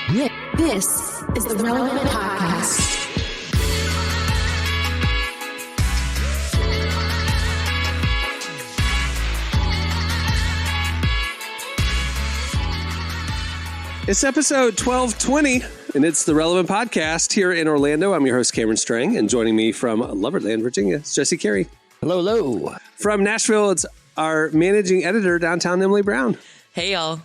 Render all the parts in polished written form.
This is the Relevant Podcast. It's episode 1220, and it's the Relevant Podcast here in Orlando. I'm your host, Cameron Strang, and joining me from Loverland, Virginia, it's Jesse Carey. Hello, hello. From Nashville, it's our managing editor, downtown, Emily Brown. Hey, y'all.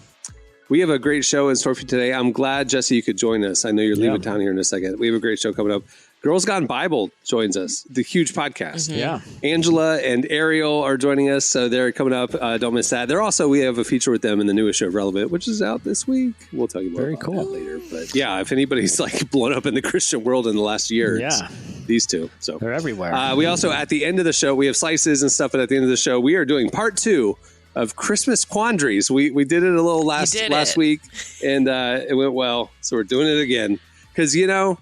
We have a great show in store for you today. I'm glad, Jesse, you could join us. I know you're leaving town here in a second. We have a great show coming up. Girls Gone Bible joins us, the huge podcast. Mm-hmm. Yeah. Angela and Arielle are joining us, so they're coming up. Don't miss that. We have a feature with them in the newest show, Relevant, which is out this week. We'll tell you more about that later. But yeah, if anybody's like blown up in the Christian world in the last year, it's these two. So they're everywhere. We also, at the end of the show, we have slices and stuff, but at the end of the show, we are doing part 2 of Christmas Quandaries. We did it a little last week, and it went well, so we're doing it again. Because, you know,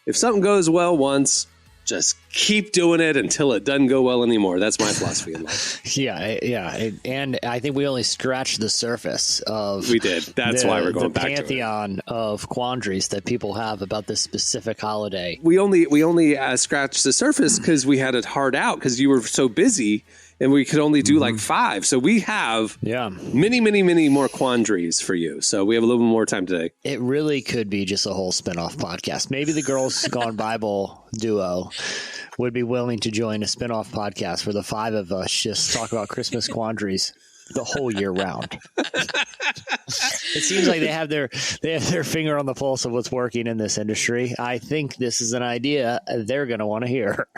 if something goes well once, just keep doing it until it doesn't go well anymore. That's my philosophy in life. Yeah. And I think we only scratched the surface of... We did. That's why we're going back to it. The pantheon of quandaries that people have about this specific holiday. We only scratched the surface because we had it hard out because you were so busy. And we could only do like 5. So we have many more quandaries for you. So we have a little bit more time today. It really could be just a whole spinoff podcast. Maybe the Girls Gone Bible duo would be willing to join a spinoff podcast where the 5 of us just talk about Christmas quandaries the whole year round. It seems like they have their finger on the pulse of what's working in this industry. I think this is an idea they're going to want to hear.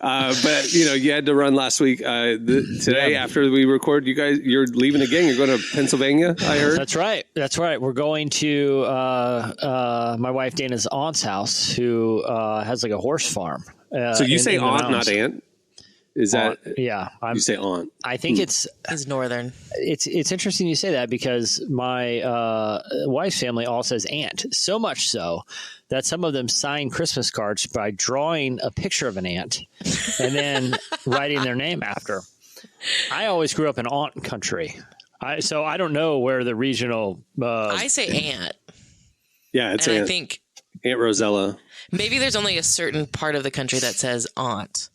But you had to run last week. Today, after we record, you're leaving again. You're going to Pennsylvania, I heard. That's right. We're going to my wife Dana's aunt's house, who has like a horse farm. So you say aunt, not aunt? Is that you say aunt? I think it's northern. It's interesting you say that because my wife's family all says aunt, so much so that some of them sign Christmas cards by drawing a picture of an ant and then writing their name after. I always grew up in aunt country, so I don't know where the regional. I say aunt. Yeah, it's and aunt. I think Aunt Rosella. Maybe there's only a certain part of the country that says aunt.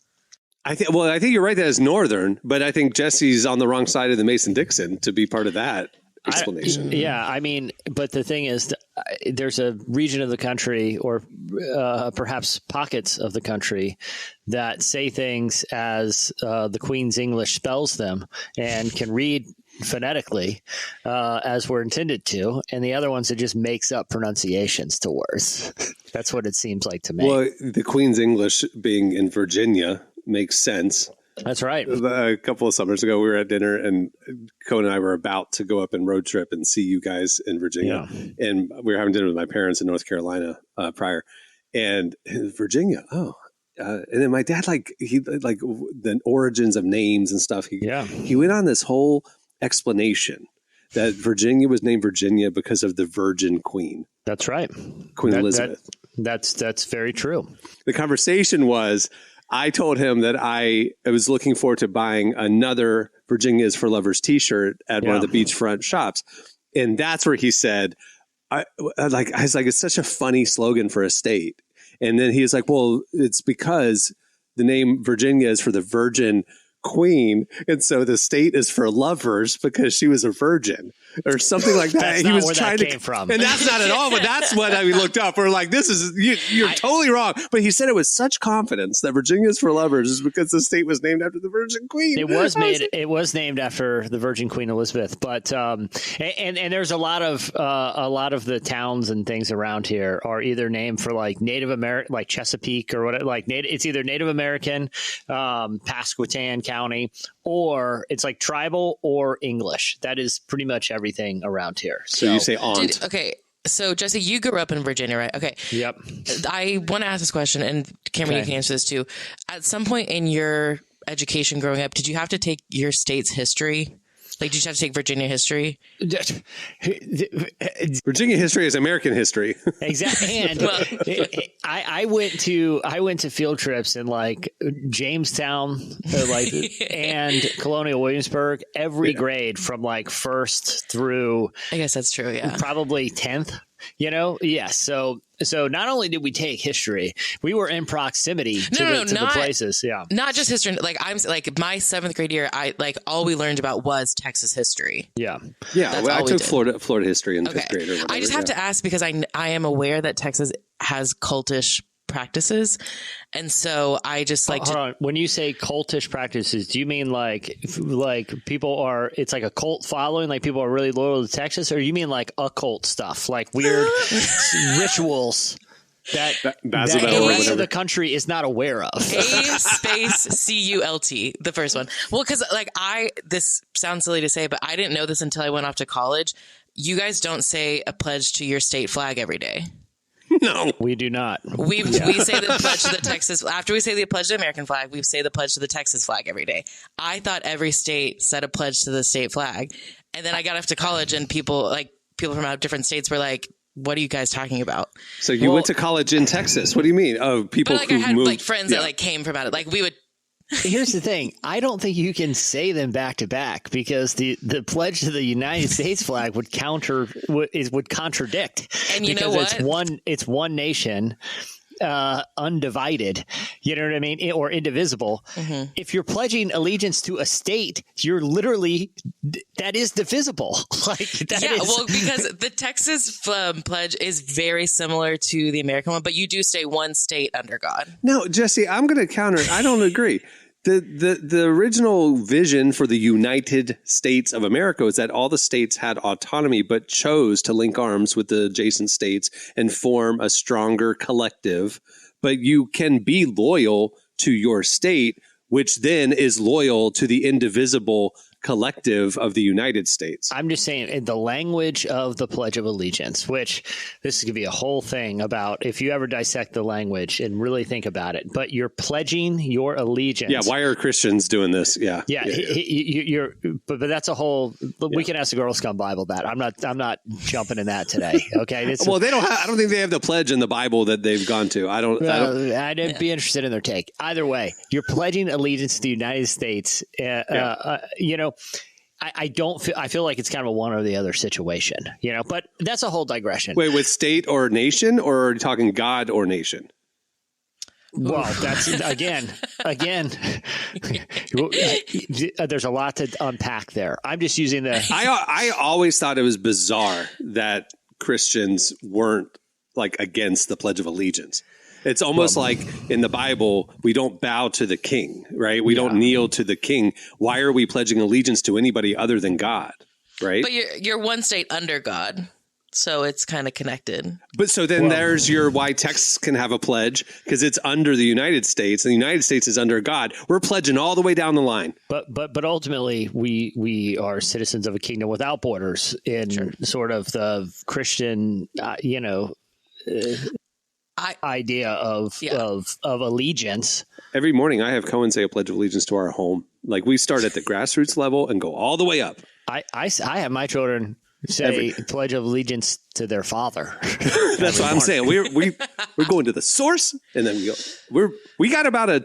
I think you're right that it's northern, but I think Jesse's on the wrong side of the Mason-Dixon to be part of that explanation. But the thing is, there's a region of the country or perhaps pockets of the country that say things as the Queen's English spells them and can read phonetically as we're intended to, and the other ones it just makes up pronunciations to words. That's what it seems like to me. Well, the Queen's English being in Virginia makes sense. That's right. A couple of summers ago, we were at dinner, and Cohen and I were about to go up and road trip and see you guys in Virginia. Yeah. And we were having dinner with my parents in North Carolina prior, and Virginia. And then my dad, the origins of names and stuff. He went on this whole explanation that Virginia was named Virginia because of the Virgin Queen. That's right, Queen Elizabeth. That's very true. The conversation was, I told him that I was looking forward to buying another Virginia's for Lovers t-shirt at one of the beachfront shops. And that's where he said, I was like, it's such a funny slogan for a state. And then he was like, well, it's because the name Virginia is for the Virgin Queen, and so the state is for lovers because she was a virgin or something like that. That's not where that came from. And that's not at all, but that's what we looked up. We're like, you're totally wrong. But he said it with such confidence that Virginia is for lovers is because the state was named after the Virgin Queen. It was named after the Virgin Queen Elizabeth, but and there's a lot of the towns and things around here are either named for like Native American, like Chesapeake or whatever, it's either Native American, Pasquotan County, or it's like tribal or English. That is pretty much everything around here. So you say aunt. Okay. So, Jesse, you grew up in Virginia, right? Okay. Yep. I want to ask this question, and Cameron, you can answer this too. At some point in your education growing up, did you have to take your state's history? Like, did you have to take Virginia history? Virginia history is American history. Exactly. And I went to field trips in like Jamestown, and Colonial Williamsburg, every grade from like first through, I guess that's true. Yeah. probably 10th. Yes. So not only did we take history, we were in proximity to the places. Yeah. Not just history. Like my 7th grade year, all we learned about was Texas history. Yeah. Yeah. Well, I took Florida history in 5th grade. Or whatever, I just have to ask because I am aware that Texas has cultish practices, and so I just like hold on. When you say cultish practices, do you mean like people are, it's like a cult following, like people are really loyal to Texas, or you mean like occult stuff, like weird rituals that the rest of the country is not aware of? A-cult, the first one. Well, because this sounds silly to say, but I didn't know this until I went off to college. You guys don't say a pledge to your state flag every day. No, we do not. We say the pledge to the Texas. After we say the pledge to the American flag, we say the pledge to the Texas flag every day. I thought every state said a pledge to the state flag, and then I got off to college, and people from out of different states were like, "What are you guys talking about?" So you went to college in Texas? What do you mean? Oh, people but who I had moved, friends that came from out of we would. Here's the thing. I don't think you can say them back to back because the pledge to the United States flag would contradict. And you know what? It's one nation, undivided. You know what I mean? Or indivisible. Mm-hmm. If you're pledging allegiance to a state, you're literally, that is divisible. Because the Texas pledge is very similar to the American one, but you do stay one state under God. No, Jesse, I'm going to counter. I don't agree. The original vision for the United States of America is that all the states had autonomy, but chose to link arms with the adjacent states and form a stronger collective. But you can be loyal to your state, which then is loyal to the indivisible collective of the United States. I'm just saying, in the language of the Pledge of Allegiance, which this is going to be a whole thing about if you ever dissect the language and really think about it, but you're pledging your allegiance. Yeah. Why are Christians doing this? Yeah. But that's a whole, we can ask the Girl Scout Bible that. I'm not jumping in that today. Okay. They don't have, I don't think they have the pledge in the Bible that they've gone to. I'd be interested in their take. Either way, you're pledging allegiance to the United States. I feel like it's kind of a one or the other situation, but that's a whole digression. Wait, with state or nation, or are you talking God or nation? Well, that's again, there's a lot to unpack there. I'm just using I always thought it was bizarre that Christians weren't against the Pledge of Allegiance. It's almost like in the Bible, we don't bow to the king, right? We don't kneel to the king. Why are we pledging allegiance to anybody other than God, right? But you're one state under God, so it's kind of connected. But so then there's your why Texas can have a pledge, because it's under the United States, and the United States is under God. We're pledging all the way down the line. But ultimately, we are citizens of a kingdom without borders in sort of the Christian, idea of allegiance. Every morning I have Cohen say a Pledge of Allegiance to our home. We start at the grassroots level and go all the way up. I have my children say Pledge of Allegiance to their father. That's what I'm saying. We're going to the source, and then we got about a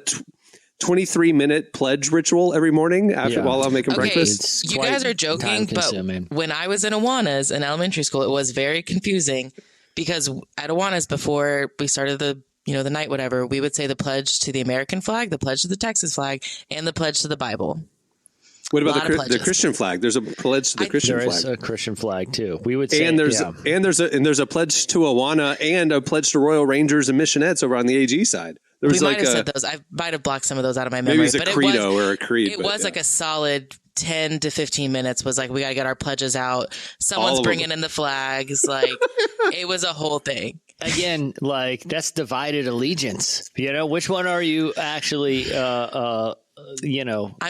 23-minute pledge ritual every morning while I'm making breakfast. You guys are joking, but when I was in Awanas in elementary school, it was very confusing. Because at Awanas, before we started the night, whatever, we would say the pledge to the American flag, the pledge to the Texas flag, and the pledge to the Bible. What about the Christian flag? There's a pledge to the Christian flag. There is a Christian flag too. We would say, and there's a pledge to Awana and a pledge to Royal Rangers and Missionettes over on the AG side. There was we might have said those. I might have blocked some of those out of my memory. Maybe it's a credo or a creed. It was a solid 10 to 15 minutes was we got to get our pledges out. Someone's bringing in the flags. It was a whole thing. Again, that's divided allegiance. Which one are you actually, I'm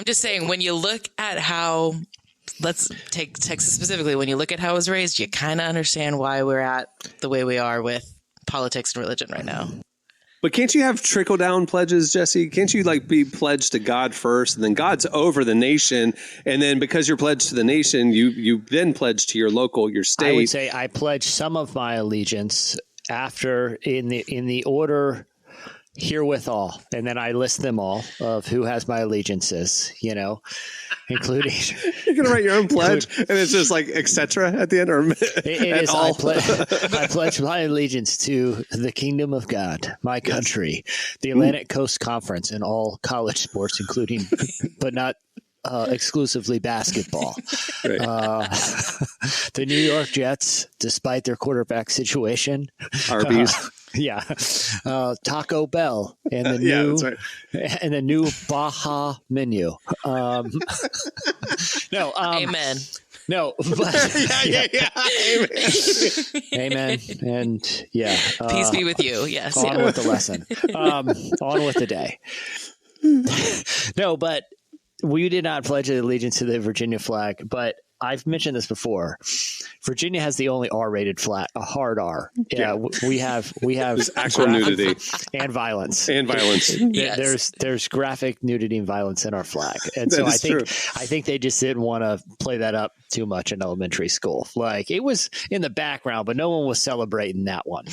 just saying, when you look at how, let's take Texas specifically, when you look at how it was raised, you kind of understand why we're at the way we are with politics and religion right now. But can't you have trickle down pledges, Jesse? Can't you like be pledged to God first, and then God's over the nation, and then because you're pledged to the nation, you then pledge to your local, your state? I would say I pledge some of my allegiance after in the order herewithal, and then I list them all of who has my allegiances, including. You're gonna write your own pledge, and it's just like etc. at the end, or it is. I pledge my allegiance to the kingdom of God, my country, the Atlantic Coast Conference, and all college sports, including but not exclusively basketball. Right. The New York Jets, despite their quarterback situation, Arby's. Taco Bell and the new that's right. and the new Baja menu. Amen. No, but, Amen. Amen. And Peace be with you. Yes. On with the lesson. On with the day. No, but we did not pledge allegiance to the Virginia flag, but I've mentioned this before. Virginia has the only R-rated flag, a hard R. Yeah, we have actual nudity and violence. Yes. There's graphic nudity and violence in our flag, and so I think they just didn't want to play that up too much in elementary school. Like it was in the background, but no one was celebrating that one.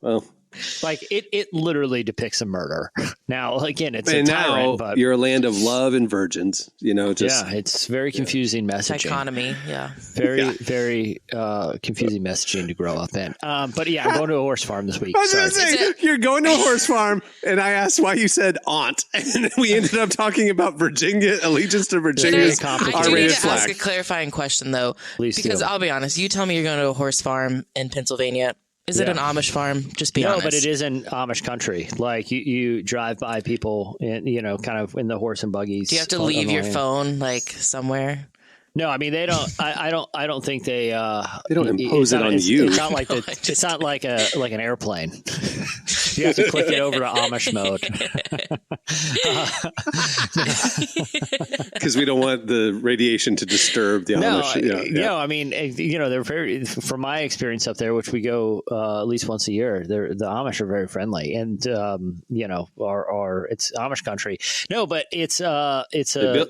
Well. Like it literally depicts a murder. Now, again, it's and a tyrant, now but you're a land of love and virgins. It's very confusing messaging. Dichotomy, Very confusing messaging to grow up in. But yeah, I'm going to a horse farm this week. I was going to say, you're going to a horse farm, and I asked why you said aunt, and we ended up talking about Virginia, allegiance to Virginia's I do need to ask a clarifying question, though, because I'll be honest. You tell me you're going to a horse farm in Pennsylvania. Is it an Amish farm? Just be honest. No, but it is in Amish country. Like you drive by people, and kind of in the horse and buggies. Do you have to leave your phone like somewher? No, I mean they don't. I don't think they. They don't impose it on you. It's not like it's not like an airplane. You have to click it over to Amish mode. Because we don't want the radiation to disturb the Amish. No, I mean they're very. From my experience up there, which we go at least once a year, the Amish are very friendly, and it's Amish country. No, but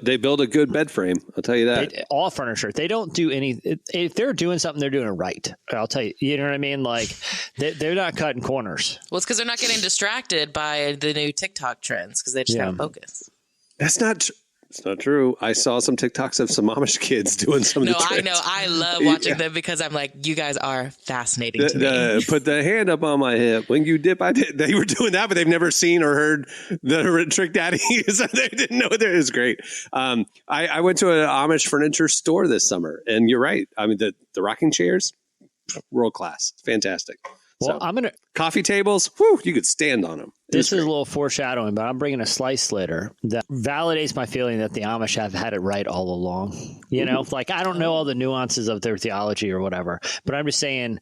they build a good bed frame. I'll tell you that. All furniture. They don't do any. If they're doing something, they're doing it right. I'll tell you. You know what I mean? Like they're not cutting corners. Well, it's because they're not getting distracted by the new TikTok trends because they just got to focus. That's not. It's not true. I saw some TikToks of some Amish kids doing some of the tricks. I know. I love watching them because I'm like, you guys are fascinating to me. Put the hand up on my hip. When you dip, I did. They were doing that, but they've never seen or heard the Trick Daddy. So they didn't know that. It was great. I went to an Amish furniture store this summer, and you're right. I mean, the rocking chairs, world class. Fantastic. Well, so, coffee tables, you could stand on them. This is a little foreshadowing, but I'm bringing a slice later that validates my feeling that the Amish have had it right all along. Like I don't know all the nuances of their theology or whatever, but I'm just saying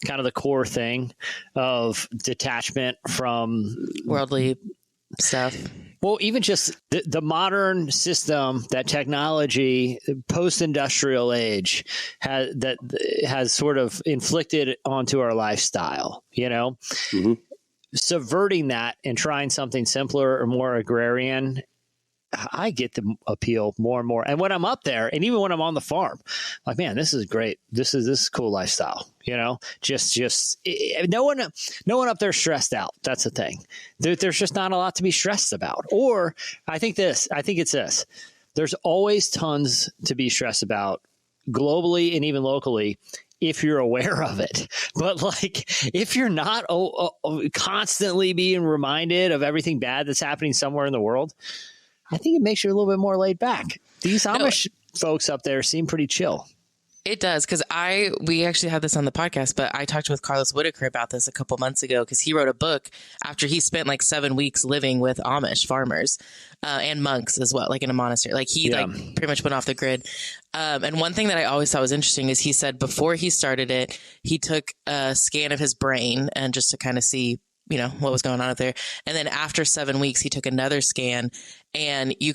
kind of the core thing of detachment from worldly stuff. Well, even just the modern system, that technology, post-industrial age has sort of inflicted onto our lifestyle, Mm-hmm. Subverting that and trying something simpler or more agrarian, I get the appeal more and more. And when I'm up there, and even when I'm on the farm, like, man, this is great. This is cool lifestyle. Just no one up there stressed out. That's the thing. There's just not a lot to be stressed about. Or I think it's this. There's always tons to be stressed about globally and even locally if you're aware of it. But like, if you're not constantly being reminded of everything bad that's happening somewhere in the world, I think it makes you a little bit more laid back. These Amish folks up there seem pretty chill. It does, because we actually had this on the podcast, but I talked with Carlos Whitaker about this a couple months ago because he wrote a book after he spent like 7 weeks living with Amish farmers and monks as well, like in a monastery. Like he pretty much went off the grid. And one thing that I always thought was interesting is he said before he started it, he took a scan of his brain and just to kind of see what was going on out there. And then after 7 weeks, he took another scan and he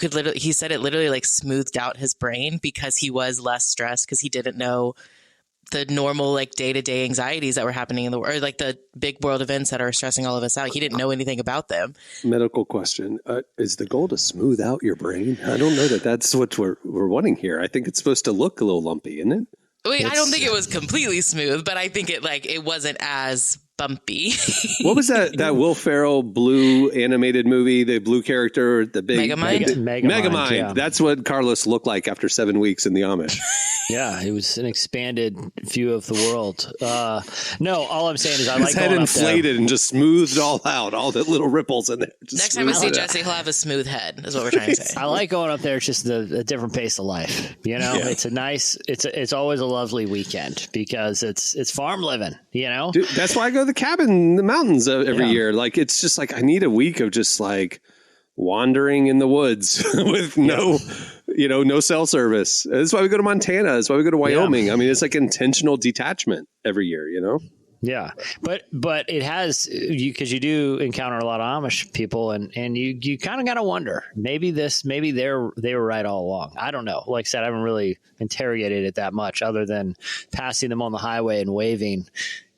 said it literally like smoothed out his brain because he was less stressed because he didn't know the normal like day-to-day anxieties that were happening in the world, or like the big world events that are stressing all of us out. He didn't know anything about them. Medical question. Is the goal to smooth out your brain? I don't know that that's what we're wanting here. I think it's supposed to look a little lumpy, isn't it? Wait, I don't think it was completely smooth, but I think it wasn't as bumpy. What was that Will Ferrell blue animated movie? The blue character, the big Megamind. Yeah. That's what Carlos looked like after 7 weeks in the Amish. Yeah, it was an expanded view of the world. No, all I'm saying is I like his head going inflated up there. and just smoothed all out, all the little ripples in there. Next time we see Jesse, he'll have a smooth head, is what we're trying to say. I like going up there. It's just a different pace of life. You know, it's a nice. It's always a lovely weekend because it's farm living. You know, dude, that's why I go to the cabin in the mountains every year. Like it's just like I need a week of just like wandering in the woods with no cell service. That's why we go to Montana. That's why we go to Wyoming. I mean, it's like intentional detachment every year, you know? Yeah. But it has, because you do encounter a lot of Amish people and you kind of got to wonder, maybe they were right all along. I don't know. Like I said, I haven't really interrogated it that much other than passing them on the highway and waving,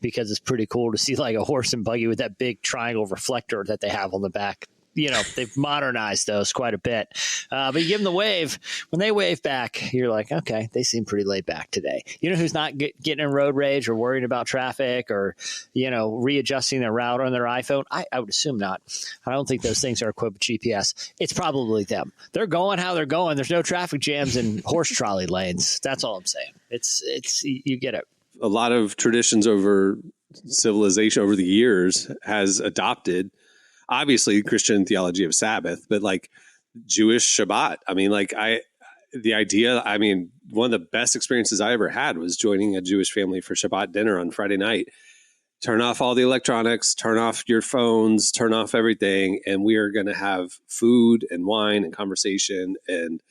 because it's pretty cool to see like a horse and buggy with that big triangle reflector that they have on the back. You know, they've modernized those quite a bit. But you give them the wave. When they wave back, you're like, okay, they seem pretty laid back today. You know who's not getting in road rage or worrying about traffic or, readjusting their route on their iPhone? I would assume not. I don't think those things are equipped with GPS. It's probably them. They're going how they're going. There's no traffic jams and horse trolley lanes. That's all I'm saying. It's you get it. A lot of traditions over civilization over the years has adopted, obviously, Christian theology of Sabbath, but like Jewish Shabbat. I mean, one of the best experiences I ever had was joining a Jewish family for Shabbat dinner on Friday night. Turn off all the electronics, turn off your phones, turn off everything. And we are going to have food and wine and conversation. And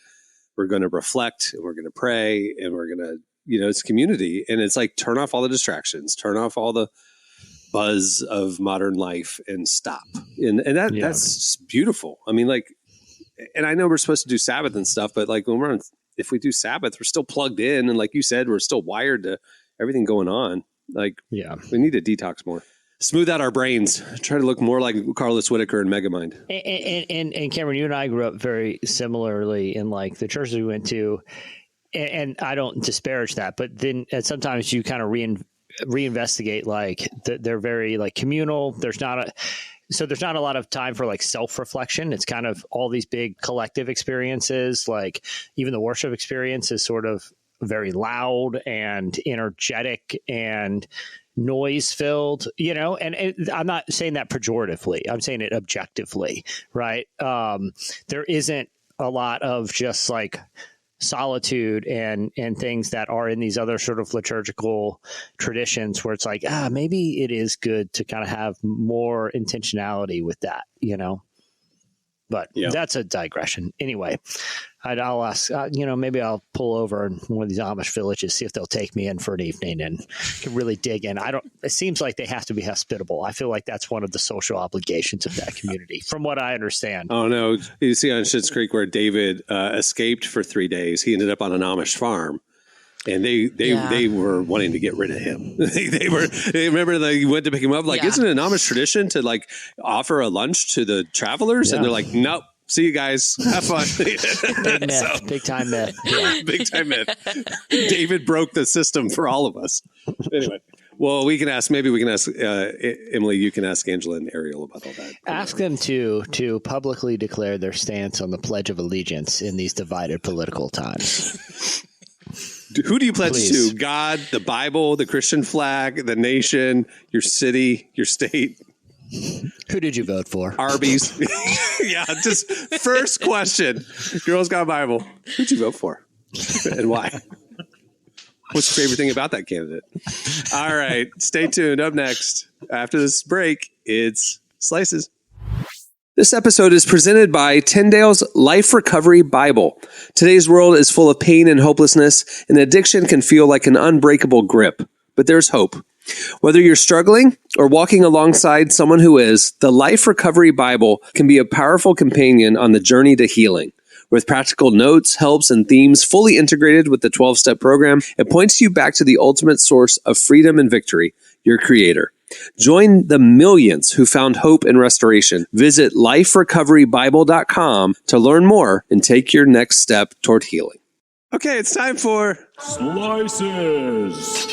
we're going to reflect and we're going to pray and we're going to, it's community. And it's like, turn off all the distractions, turn off all the buzz of modern life and stop. And that's just beautiful. I mean, like, and I know we're supposed to do Sabbath and stuff, but like if we do Sabbath, we're still plugged in. And like you said, we're still wired to everything going on. Like, we need to detox more, smooth out our brains, try to look more like Carlos Whitaker and Megamind. And Cameron, you and I grew up very similarly in like the churches we went to. And I don't disparage that, but then sometimes you kind of reinvestigate, like they're very like communal. There's not a lot of time for like self-reflection. It's kind of all these big collective experiences. Like even the worship experience is sort of very loud and energetic and noise filled, and I'm not saying that pejoratively. I'm saying it objectively, right? There isn't a lot of just like solitude and things that are in these other sort of liturgical traditions where it's like, maybe it is good to kind of have more intentionality with that, but that's a digression. Anyway, I'll ask, maybe I'll pull over in one of these Amish villages, see if they'll take me in for an evening and can really dig in. It seems like they have to be hospitable. I feel like that's one of the social obligations of that community, from what I understand. Oh, no. You see on Schitt's Creek where David escaped for 3 days. He ended up on an Amish farm. And they were wanting to get rid of him. They remember they went to pick him up. Like, isn't it an Amish tradition to like offer a lunch to the travelers? And they're like, nope. See you guys. Have fun. Big myth. Big time myth. Yeah. Big time myth. David broke the system for all of us. Anyway. Well, we can ask Emily, you can ask Angela and Arielle about all that. Ask them to publicly declare their stance on the Pledge of Allegiance in these divided political times. Who do you pledge to? God, the Bible, the Christian flag, the nation, your city, your state? Who did you vote for? Arby's. Yeah, just first question. Girls Got Bible. Who'd you vote for? And why? What's your favorite thing about that candidate? All right, stay tuned. Up next, after this break, it's Slices. This episode is presented by Tyndale's Life Recovery Bible. Today's world is full of pain and hopelessness, and addiction can feel like an unbreakable grip. But there's hope. Whether you're struggling or walking alongside someone who is, the Life Recovery Bible can be a powerful companion on the journey to healing. With practical notes, helps, and themes fully integrated with the 12-step program, it points you back to the ultimate source of freedom and victory, your Creator. Join the millions who found hope and restoration. Visit liferecoverybible.com to learn more and take your next step toward healing. Okay, it's time for Slices.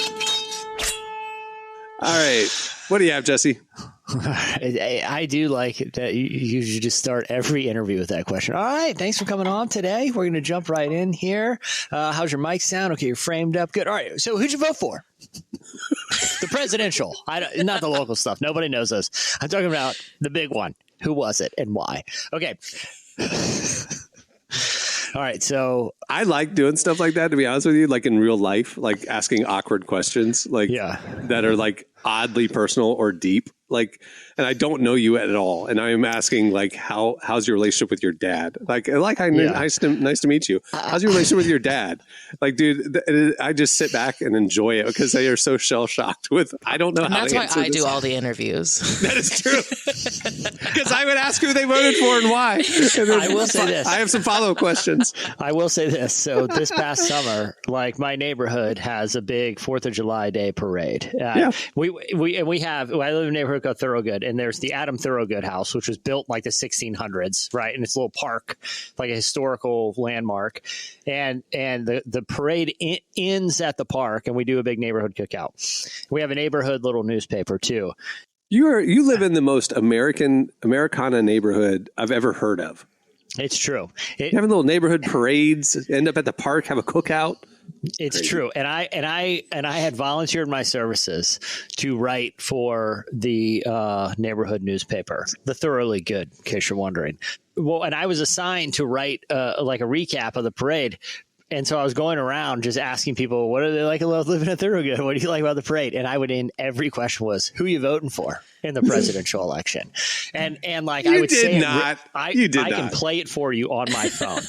All right. What do you have, Jesse? I do like that you should just start every interview with that question. All right, thanks for coming on today. We're going to jump right in here. How's your mic sound? Okay, you're framed up. Good. All right, so who'd you vote for? The presidential. Not the local stuff. Nobody knows us. I'm talking about the big one. Who was it and why? Okay. All right, so I like doing stuff like that, to be honest with you, like in real life, like asking awkward questions, like that are like oddly personal or deep, like, and I don't know you at all, and I am asking like, how's your relationship with your dad? Like nice to meet you. How's your relationship with your dad? Like, dude, I just sit back and enjoy it because they are so shell shocked with I don't know. And how that's to why answer I this. do all the interviews. That is true. Because I would ask who they voted for and why. And I will say this. I have some follow-up questions. I will say this. So this past summer, like my neighborhood has a big 4th of July Day parade. I live in a neighborhood called Thorogood, and there's the Adam Thorogood house, which was built like the 1600s, right? And it's a little park, like a historical landmark. And the parade ends at the park, and we do a big neighborhood cookout. We have a neighborhood little newspaper too. You live in the most Americana neighborhood I've ever heard of. It's true. You have little neighborhood parades, end up at the park, have a cookout. It's crazy. True. And I had volunteered my services to write for the neighborhood newspaper, the Thoroughly Good, in case you're wondering. Well, and I was assigned to write like a recap of the parade. And so I was going around just asking people, what do they like about living at Thorogood? What do you like about the parade? And I would end every question was, who are you voting for in the presidential election? And like you I would did say, not. I not. can play it for you on my phone.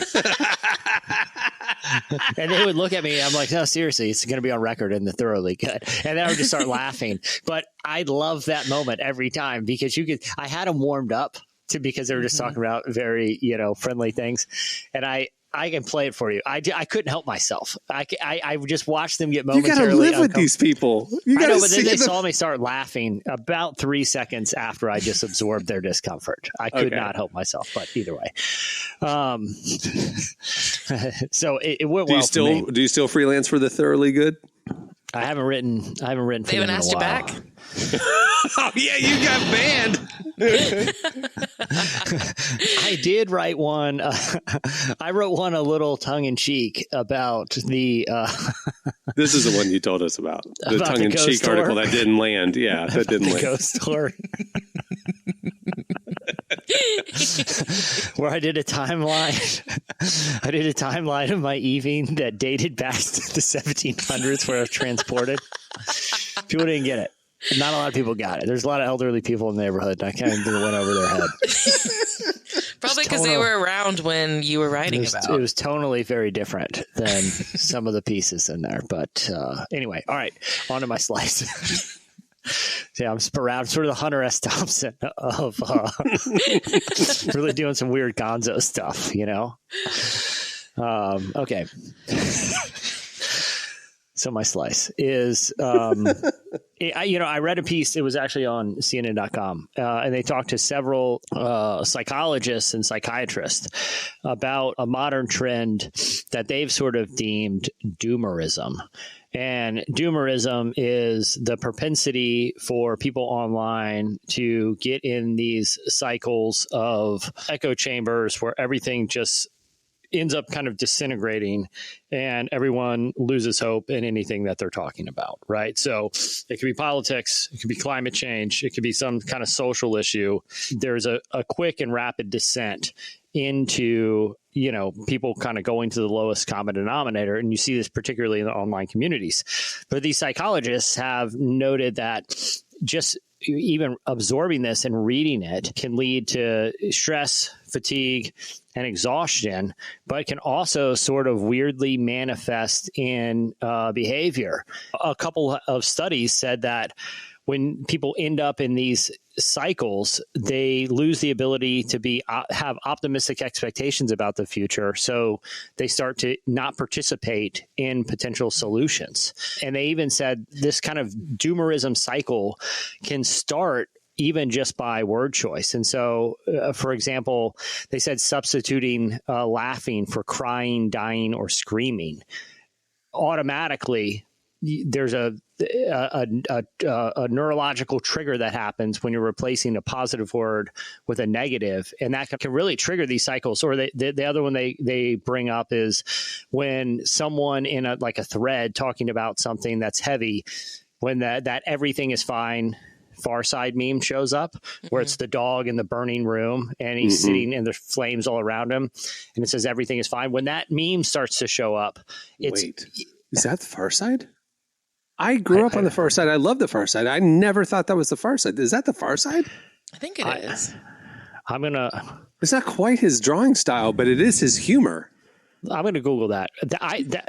And they would look at me. And I'm like, no, seriously, it's going to be on record in the Thoroughly Good. And then I would just start laughing. But I love that moment every time because I had them warmed up because they were just talking about very, friendly things. And I can play it for you. I couldn't help myself. I just watched them get momentarily. You got to live with these people. I know, but then they saw me start laughing about 3 seconds after I just absorbed their discomfort. I could not help myself, but either way. So it went well for me. Do you still freelance for the Thoroughly Good? I haven't written for them in a while. They haven't asked you back? Oh, yeah, you got banned. I did write one. I wrote one a little tongue-in-cheek about the... This is the one you told us about. The tongue-in-cheek article that didn't land. Yeah, that didn't land. Ghost story. Where I did a timeline. I did a timeline of my evening that dated back to the 1700s where I was transported. People didn't get it. Not a lot of people got it. There's a lot of elderly people in the neighborhood, and I kind of think it went over their head. Probably because they were around when you were writing about it. It was tonally very different than some of the pieces in there. But anyway, all right, on to my slice. Yeah, I'm sort of the Hunter S. Thompson of really doing some weird gonzo stuff, Okay. So my slice is, I read a piece. It was actually on CNN.com, and they talked to several psychologists and psychiatrists about a modern trend that they've sort of deemed doomerism. And doomerism is the propensity for people online to get in these cycles of echo chambers where everything just ends up kind of disintegrating and everyone loses hope in anything that they're talking about, right? So it could be politics, it could be climate change, it could be some kind of social issue. There's a quick and rapid descent into, people kind of going to the lowest common denominator. And you see this particularly in the online communities. But these psychologists have noted that just even absorbing this and reading it can lead to stress, fatigue, and exhaustion, but can also sort of weirdly manifest in behavior. A couple of studies said that when people end up in these cycles, they lose the ability to have optimistic expectations about the future. So they start to not participate in potential solutions. And they even said this kind of doomerism cycle can start even just by word choice. And so, for example, they said substituting laughing for crying, dying, or screaming. Automatically, there's a neurological trigger that happens when you're replacing a positive word with a negative, and that can really trigger these cycles. Or the other one they bring up is when someone in a thread talking about something that's heavy, when that everything is fine Far Side meme shows up, where it's the dog in the burning room and he's sitting and there's flames all around him, and it says everything is fine. When that meme starts to show up, Wait, is that the Far Side? I grew up on the Far Side. I love the Far Side. I never thought that was the Far Side. Is that the Far Side? I think it is. It's not quite his drawing style, but it is his humor. I'm going to Google that.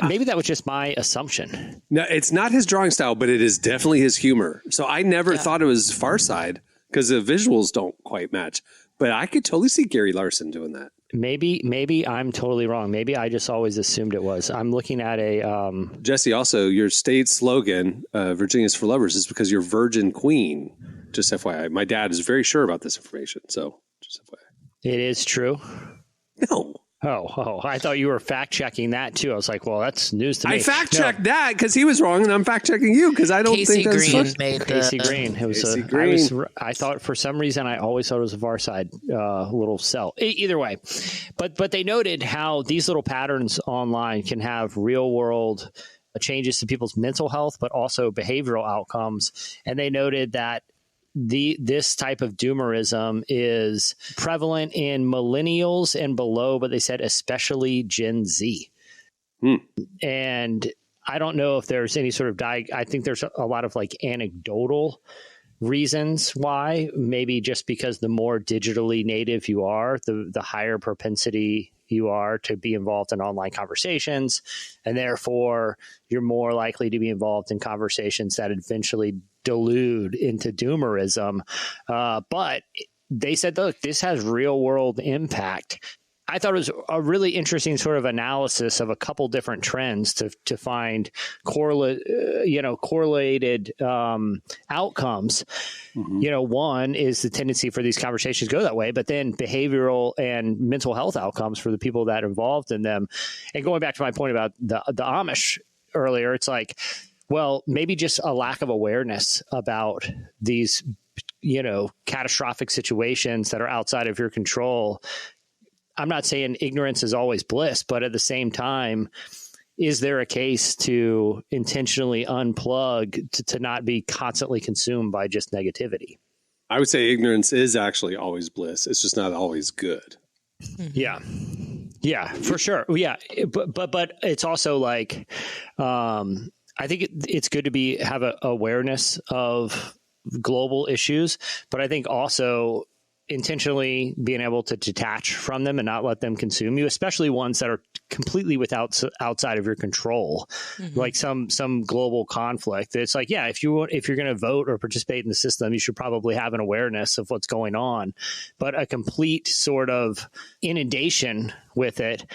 Maybe that was just my assumption. No, it's not his drawing style, but it is definitely his humor. So I never thought it was Far Side because the visuals don't quite match. But I could totally see Gary Larson doing that. Maybe I'm totally wrong. Maybe I just always assumed it was. I'm looking at a... Jesse, also, your state slogan, Virginia's for Lovers, is because you're Virgin Queen. Just FYI. My dad is very sure about this information. So just FYI. It is true? No. Oh, I thought you were fact-checking that, too. I was like, well, that's news to me. I fact-checked that because he was wrong, and I'm fact-checking you because I don't think that's... Casey Green. It was Casey Green. I thought, for some reason, I always thought it was a Far Side little cell. Either way. But they noted how these little patterns online can have real-world changes to people's mental health, but also behavioral outcomes. And they noted that this type of doomerism is prevalent in millennials and below, but they said especially Gen Z. And I don't know if there's any sort of I think there's a lot of anecdotal reasons why. Maybe just because the more digitally native you are, the higher propensity you are to be involved in online conversations, and therefore you're more likely to be involved in conversations that eventually delude into doomerism. But they said, look, this has real world impact. I thought it was a really interesting sort of analysis of a couple different trends to find correlated outcomes. One is the tendency for these conversations to go that way, but then behavioral and mental health outcomes for the people that are involved in them. And going back to my point about the Amish earlier, it's like, well, maybe just a lack of awareness about these, catastrophic situations that are outside of your control. I'm not saying ignorance is always bliss, but at the same time, is there a case to intentionally unplug to not be constantly consumed by just negativity? I would say ignorance is actually always bliss. It's just not always good. Yeah, for sure. Yeah. But it's also I think it's good to have an awareness of global issues, but I think also intentionally being able to detach from them and not let them consume you, especially ones that are completely outside of your control, like some global conflict. It's like, yeah, if you're going to vote or participate in the system, you should probably have an awareness of what's going on. But a complete sort of inundation with it,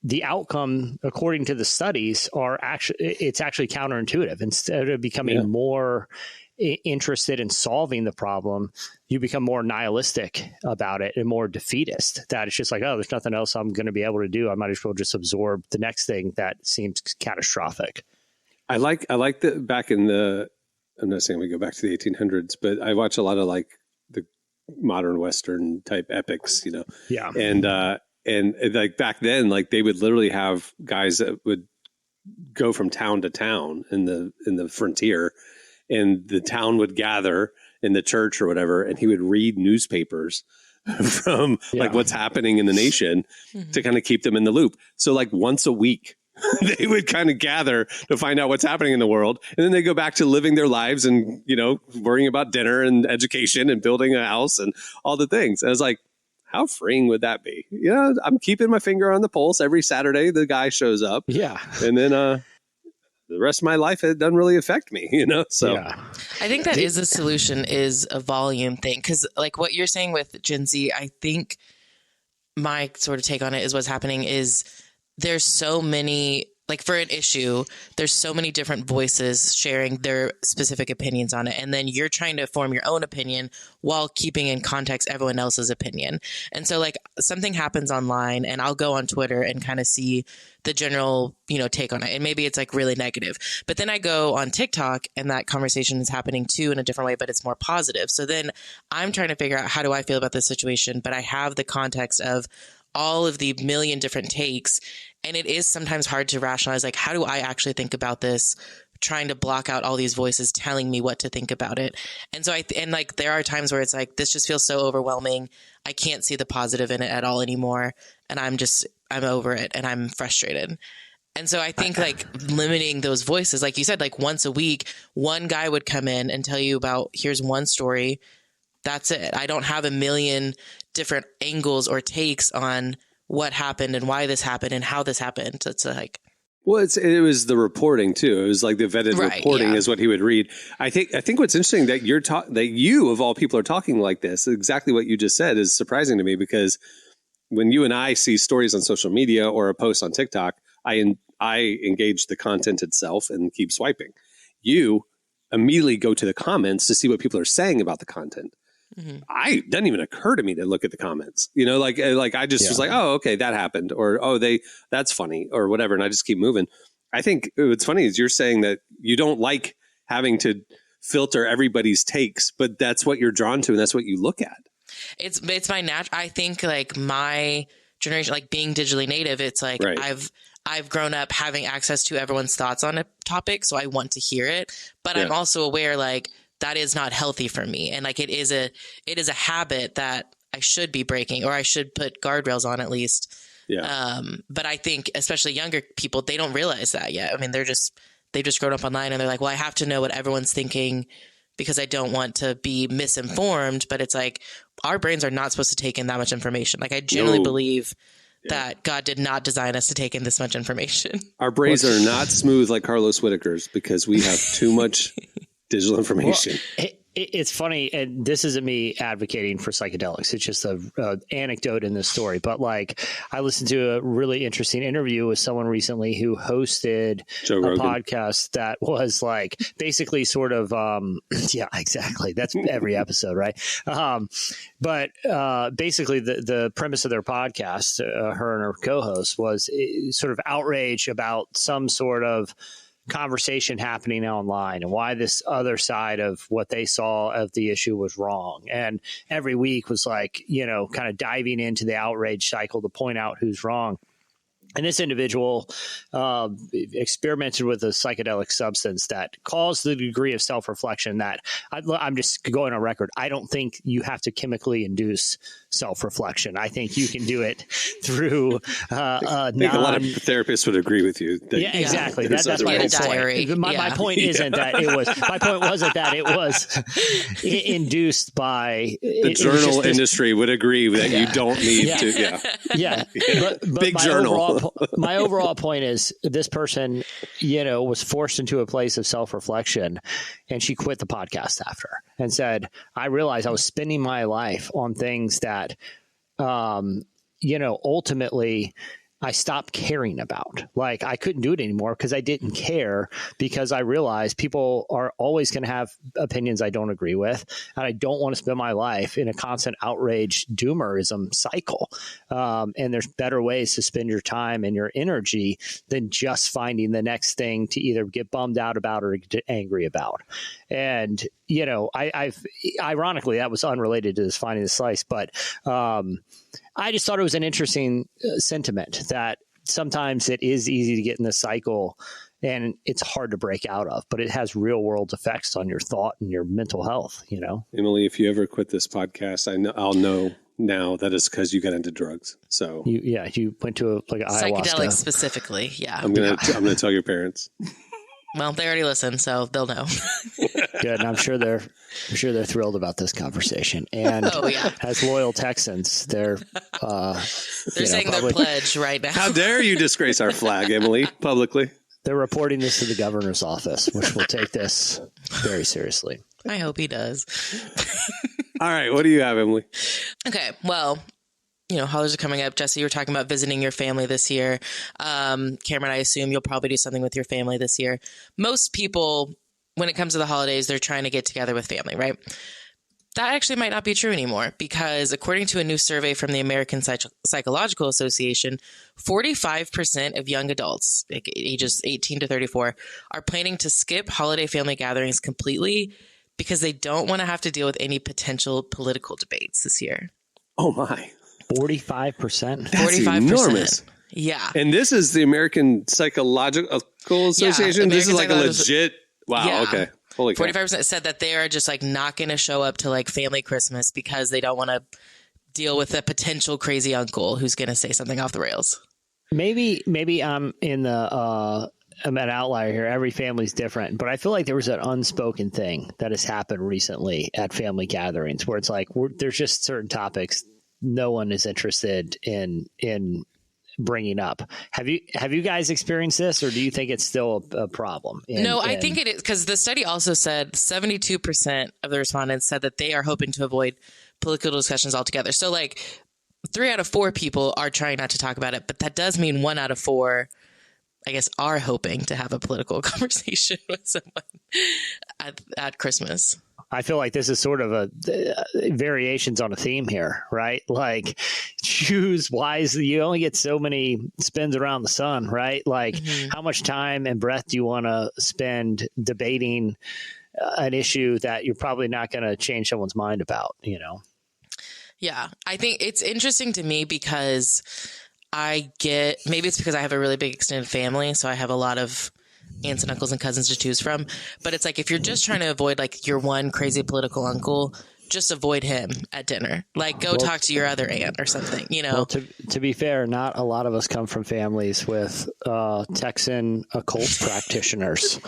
the outcome, according to the studies, it's actually counterintuitive. Instead of becoming more interested in solving the problem, you become more nihilistic about it and more defeatist, that it's just like, oh, there's nothing else I'm going to be able to do. I might as well just absorb the next thing that seems catastrophic. I like that back in I'm not saying we go back to the 1800s, but I watch a lot of the modern Western type epics, Yeah. And back then, they would literally have guys that would go from town to town in the frontier, and the town would gather in the church or whatever, and he would read newspapers from what's happening in the nation to kind of keep them in the loop. So once a week, they would kind of gather to find out what's happening in the world. And then they go back to living their lives and, worrying about dinner and education and building a house and all the things. And I was like, how freeing would that be? I'm keeping my finger on the pulse. Every Saturday, the guy shows up. Yeah. And then, the rest of my life, it doesn't really affect me, So I think that is the solution, is a volume thing. Because like what you're saying with Gen Z, I think my sort of take on it is what's happening is there's so many, like for an issue, there's so many different voices sharing their specific opinions on it. And then you're trying to form your own opinion while keeping in context everyone else's opinion. And so like something happens online and I'll go on Twitter and kind of see the general, take on it. And maybe it's like really negative, but then I go on TikTok and that conversation is happening too in a different way, but it's more positive. So then I'm trying to figure out, how do I feel about this situation? But I have the context of all of the million different takes. And it is sometimes hard to rationalize, like, how do I actually think about this? Trying to block out all these voices telling me what to think about it. And so there are times where it's like, this just feels so overwhelming. I can't see the positive in it at all anymore. And I'm over it and I'm frustrated. And so I think like limiting those voices, like you said, like once a week, one guy would come in and tell you about, here's one story. That's it. I don't have a million different angles or takes on what happened and why this happened and how this happened. So it's like, well, it was the reporting too. It was like the vetted reporting is what he would read. I think what's interesting that that you of all people are talking like this, exactly what you just said, is surprising to me, because when you and I see stories on social media or a post on TikTok, I engage the content itself and keep swiping. You immediately go to the comments to see what people are saying about the content. Mm-hmm. It doesn't even occur to me to look at the comments, like I just was like, oh, okay, that happened, or, oh, that's funny or whatever. And I just keep moving. I think what's funny is you're saying that you don't like having to filter everybody's takes, but that's what you're drawn to. And that's what you look at. It's my natural, I think like my generation, like being digitally native, it's like, right. I've grown up having access to everyone's thoughts on a topic. So I want to hear it, but I'm also aware, like, that is not healthy for me. And like, it is a habit that I should be breaking, or I should put guardrails on at least. Yeah. But I think especially younger people, they don't realize that yet. I mean, they've just grown up online and they're like, well, I have to know what everyone's thinking because I don't want to be misinformed. But it's like, our brains are not supposed to take in that much information. Like I genuinely believe that God did not design us to take in this much information. Our brains are not smooth like Carlos Whitaker's because we have too much digital information. Well, it's funny, and this isn't me advocating for psychedelics. It's just a anecdote in this story. But like, I listened to a really interesting interview with someone recently who hosted a podcast that was like basically sort of, yeah, exactly. That's every episode, right? But basically, the premise of their podcast, her and her co-host, was sort of outrage about some sort of conversation happening online and why this other side of what they saw of the issue was wrong. And every week was like, kind of diving into the outrage cycle to point out who's wrong. And this individual experimented with a psychedelic substance that caused the degree of self-reflection that I'm just going on record. I don't think you have to chemically induce self-reflection. I think you can do it through I think a lot of therapists would agree with you. Yeah, exactly. That's my whole point. My point isn't that it was. My point wasn't that it was induced by the journal industry would agree that you don't need to. Yeah. But big journal. My overall point is this person, was forced into a place of self-reflection, and she quit the podcast after and said, I realized I was spending my life on things that, ultimately I stopped caring about. Like I couldn't do it anymore because I didn't care, because I realized people are always going to have opinions I don't agree with. And I don't want to spend my life in a constant outrage doomerism cycle. And there's better ways to spend your time and your energy than just finding the next thing to either get bummed out about or get angry about. And, I've ironically, that was unrelated to this finding the slice, but I just thought it was an interesting sentiment that sometimes it is easy to get in the cycle and it's hard to break out of, but it has real world effects on your thought and your mental health, Emily, if you ever quit this podcast, I'll know now that it's because you got into drugs. So you went to ayahuasca. Psychedelics specifically. Yeah. I'm going to tell your parents. Well, they already listened, so they'll know. Good. And I'm sure they're thrilled about this conversation. And as loyal Texans, they're saying their pledge right now. How dare you disgrace our flag, Emily, publicly? They're reporting this to the governor's office, which will take this very seriously. I hope he does. All right. What do you have, Emily? Okay. Well, holidays are coming up. Jesse, you were talking about visiting your family this year. Cameron, I assume you'll probably do something with your family this year. Most people, when it comes to the holidays, they're trying to get together with family, right? That actually might not be true anymore because according to a new survey from the American Psychological Association, 45% of young adults, ages 18 to 34, are planning to skip holiday family gatherings completely because they don't want to have to deal with any potential political debates this year. Oh, my. 45%? That's 45%. Enormous. Yeah. And this is the American Psychological Association? This is like a legit... Wow, yeah. Okay. Holy 45% said that they are just like not going to show up to like family Christmas because they don't want to deal with a potential crazy uncle who's going to say something off the rails. Maybe I'm I'm an outlier here. Every family's different, but I feel like there was an unspoken thing that has happened recently at family gatherings where it's like there's just certain topics no one is interested in bringing up. Have you guys experienced this, or do you think it's still a problem? No, I think it is, because the study also said 72% of the respondents said that they are hoping to avoid political discussions altogether. So like 3 out of 4 people are trying not to talk about it, but that does mean 1 out of 4, I guess, are hoping to have a political conversation with someone at Christmas. I feel like this is sort of a variations on a theme here, right? Like choose wisely. You only get so many spins around the sun, right? Like how much time and breath do you want to spend debating an issue that you're probably not going to change someone's mind about, Yeah, I think it's interesting to me because maybe it's because I have a really big extended family. So I have a lot of aunts and uncles and cousins to choose from. But it's like, if you're just trying to avoid like your one crazy political uncle, just avoid him at dinner. Like go talk to your other aunt or something, Well, to be fair, not a lot of us come from families with Texan occult practitioners.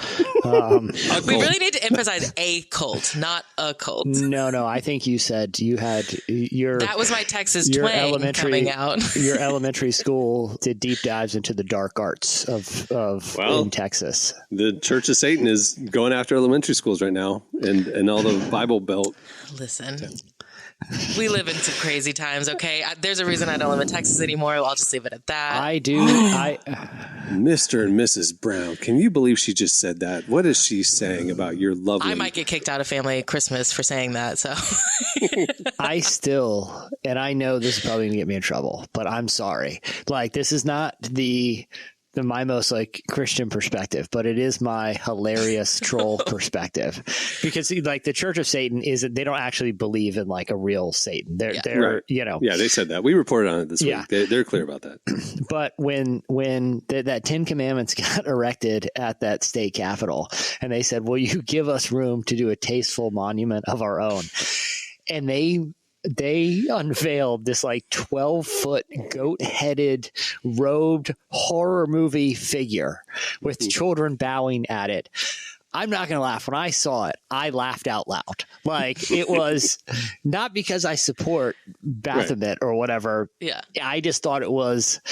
We really need to emphasize a cult, not a cult. No, I think you said you had that was my Texas twang coming out. Your elementary school did deep dives into the dark arts of in Texas. The Church of Satan is going after elementary schools right now and all the Bible Belt. Listen, we live in some crazy times, okay? There's a reason I don't live in Texas anymore. I'll just leave it at that. I do. Mr. and Mrs. Brown, can you believe she just said that? What is she saying about your lovely... I might get kicked out of family Christmas for saying that, so... and I know this is probably going to get me in trouble, but I'm sorry. Like, this is not my most like Christian perspective, but it is my hilarious troll perspective, because like the Church of Satan they don't actually believe in like a real Satan. They're right. Yeah, they said that. We reported on it this week. They're clear about that. But when that 10 Commandments got erected at that state capitol, and they said, "Will you give us room to do a tasteful monument of our own?" And they unveiled this like 12-foot goat-headed robed horror movie figure with children bowing at it. I'm not going to laugh. When I saw it, I laughed out loud. Like, it was not because I support Baphomet or whatever. Yeah. I just thought it was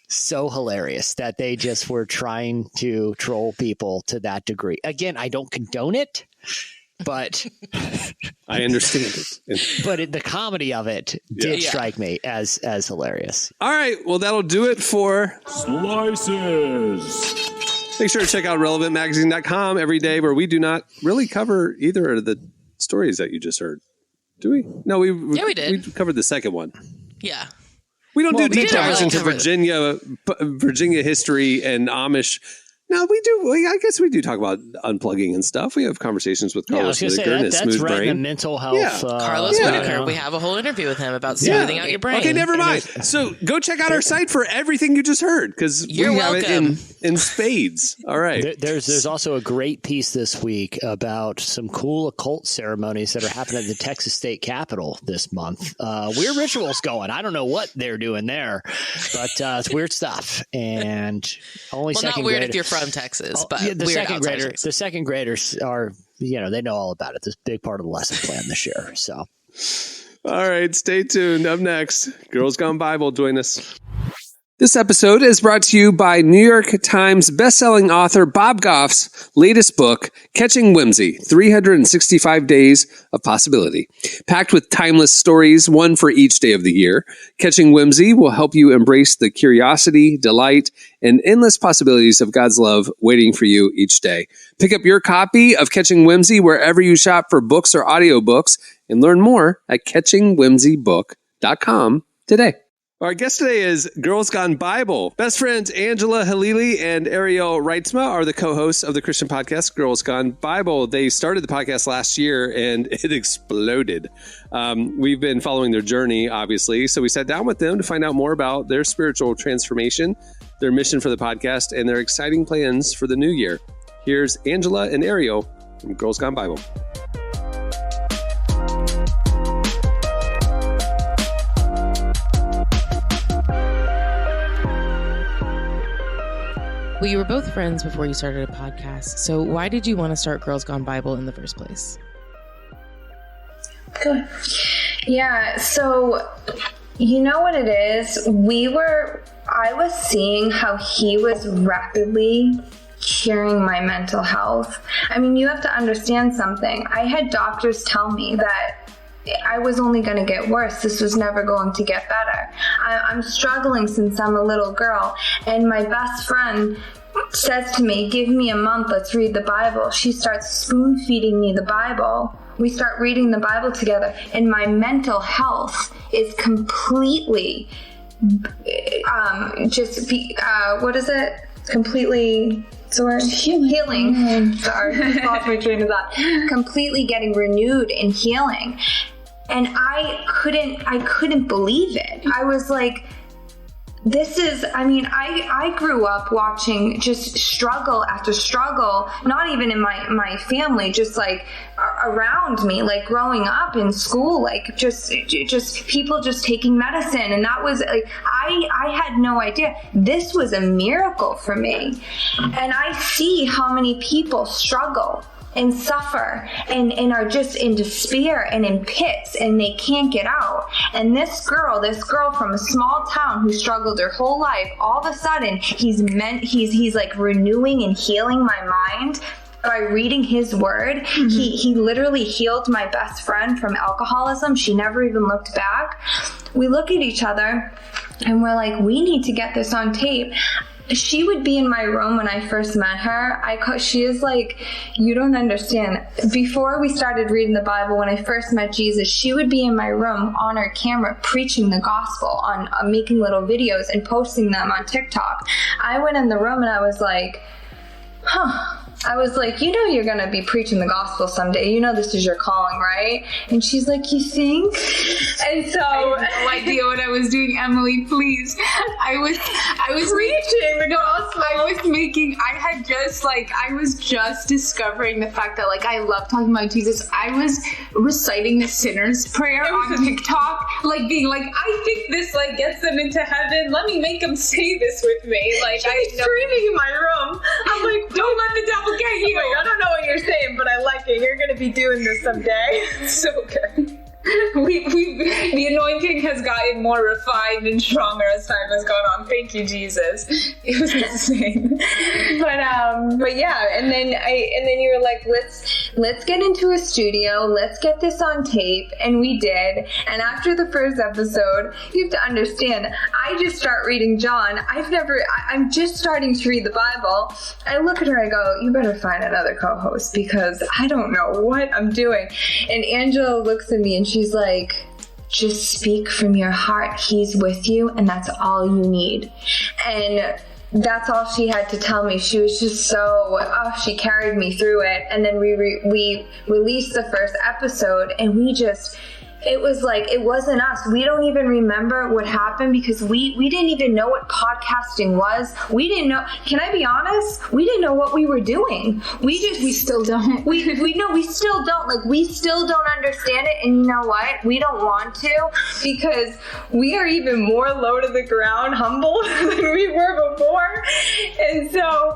so hilarious that they just were trying to troll people to that degree. Again, I don't condone it. But I understand it. But the comedy of it did strike me as hilarious. All right. Well, that'll do it for Slices. Make sure to check out relevantmagazine.com every day, where we do not really cover either of the stories that you just heard. Do we? No, we did. We covered the second one. Yeah. We don't do deep dives into Virginia history and Amish. No, we do. I guess we do talk about unplugging and stuff. We have conversations with Carlos Whitaker and his smooth right brain. In the mental health. Yeah. Carlos Whitaker. We have a whole interview with him about smoothing out your brain. Okay, never mind. So go check out our site for everything you just heard, because we have it in spades. All right. There's also a great piece this week about some cool occult ceremonies that are happening at the Texas State Capitol this month. Weird rituals going. I don't know what they're doing there, but it's weird stuff. And only second not weird grade, if you're from Texas, but the second graders are, they know all about it. This big part of the lesson plan this year. So, all right, stay tuned. Up next, Girls Gone Bible. Join us. This episode is brought to you by New York Times bestselling author Bob Goff's latest book, Catching Whimsy, 365 Days of Possibility. Packed with timeless stories, one for each day of the year, Catching Whimsy will help you embrace the curiosity, delight, and endless possibilities of God's love waiting for you each day. Pick up your copy of Catching Whimsy wherever you shop for books or audiobooks, and learn more at catchingwhimsybook.com today. Our guest today is Girls Gone Bible. Best friends Angela Halili and Arielle Reitsma are the co-hosts of the Christian podcast Girls Gone Bible. They started the podcast last year and it exploded. We've been following their journey, obviously, so we sat down with them to find out more about their spiritual transformation, their mission for the podcast, and their exciting plans for the new year. Here's Angela and Arielle from Girls Gone Bible. Well, you were both friends before you started a podcast. So why did you want to start Girls Gone Bible in the first place? Good. Yeah, so you know what it is? I was seeing how he was rapidly curing my mental health. I mean, you have to understand something. I had doctors tell me that I was only going to get worse. This was never going to get better. I'm struggling since I'm a little girl. And my best friend says to me, give me a month, let's read the Bible. She starts spoon feeding me the Bible. We start reading the Bible together. And my mental health is completely healing. Sorry, lost my train of thought. Completely getting renewed and healing. And I couldn't believe it. I was like, I grew up watching just struggle after struggle, not even in my family, just like around me, like growing up in school, like just people just taking medicine. And that was like, I had no idea. This was a miracle for me. And I see how many people struggle and suffer and are just in despair and in pits and they can't get out. And this girl from a small town who struggled her whole life, all of a sudden he's like renewing and healing my mind by reading his word. Mm-hmm. He literally healed my best friend from alcoholism. She never even looked back. We look at each other and we're like, we need to get this on tape. She would be in my room when I first met her. She is like, you don't understand. Before we started reading the Bible, when I first met Jesus, she would be in my room on her camera preaching the gospel, on making little videos and posting them on TikTok. I went in the room and I was like, I was like, you know you're going to be preaching the gospel someday. You know this is your calling, right? And she's like, you think? And so I had no idea what I was doing, Emily, please. I was preaching the gospel. I was just discovering the fact that like I love talking about Jesus. I was reciting the sinner's prayer on TikTok, like being like, I think this like gets them into heaven. Let me make them say this with me. Like she's screaming in my room. I'm like, don't let the devil get you. Like, I don't know what you're saying, but I like it. You're going to be doing this someday. So good. The anointing has gotten more refined and stronger as time has gone on. Thank you, Jesus. It was insane. But yeah, and then you were like, let's get into a studio, let's get this on tape, and we did. And after the first episode, you have to understand, I just start reading John. I'm just starting to read the Bible. I look at her, I go, you better find another co-host because I don't know what I'm doing. And Angela looks at me and she's like, just speak from your heart. He's with you, and that's all you need. And that's all she had to tell me. She was just she carried me through it. And then we released the first episode, and it was like, it wasn't us. We don't even remember what happened because we didn't even know what podcasting was. We didn't know. Can I be honest? We didn't know what we were doing. We still don't. We still don't. Like, we still don't understand it. And you know what? We don't want to because we are even more low to the ground, humble than we were before. And so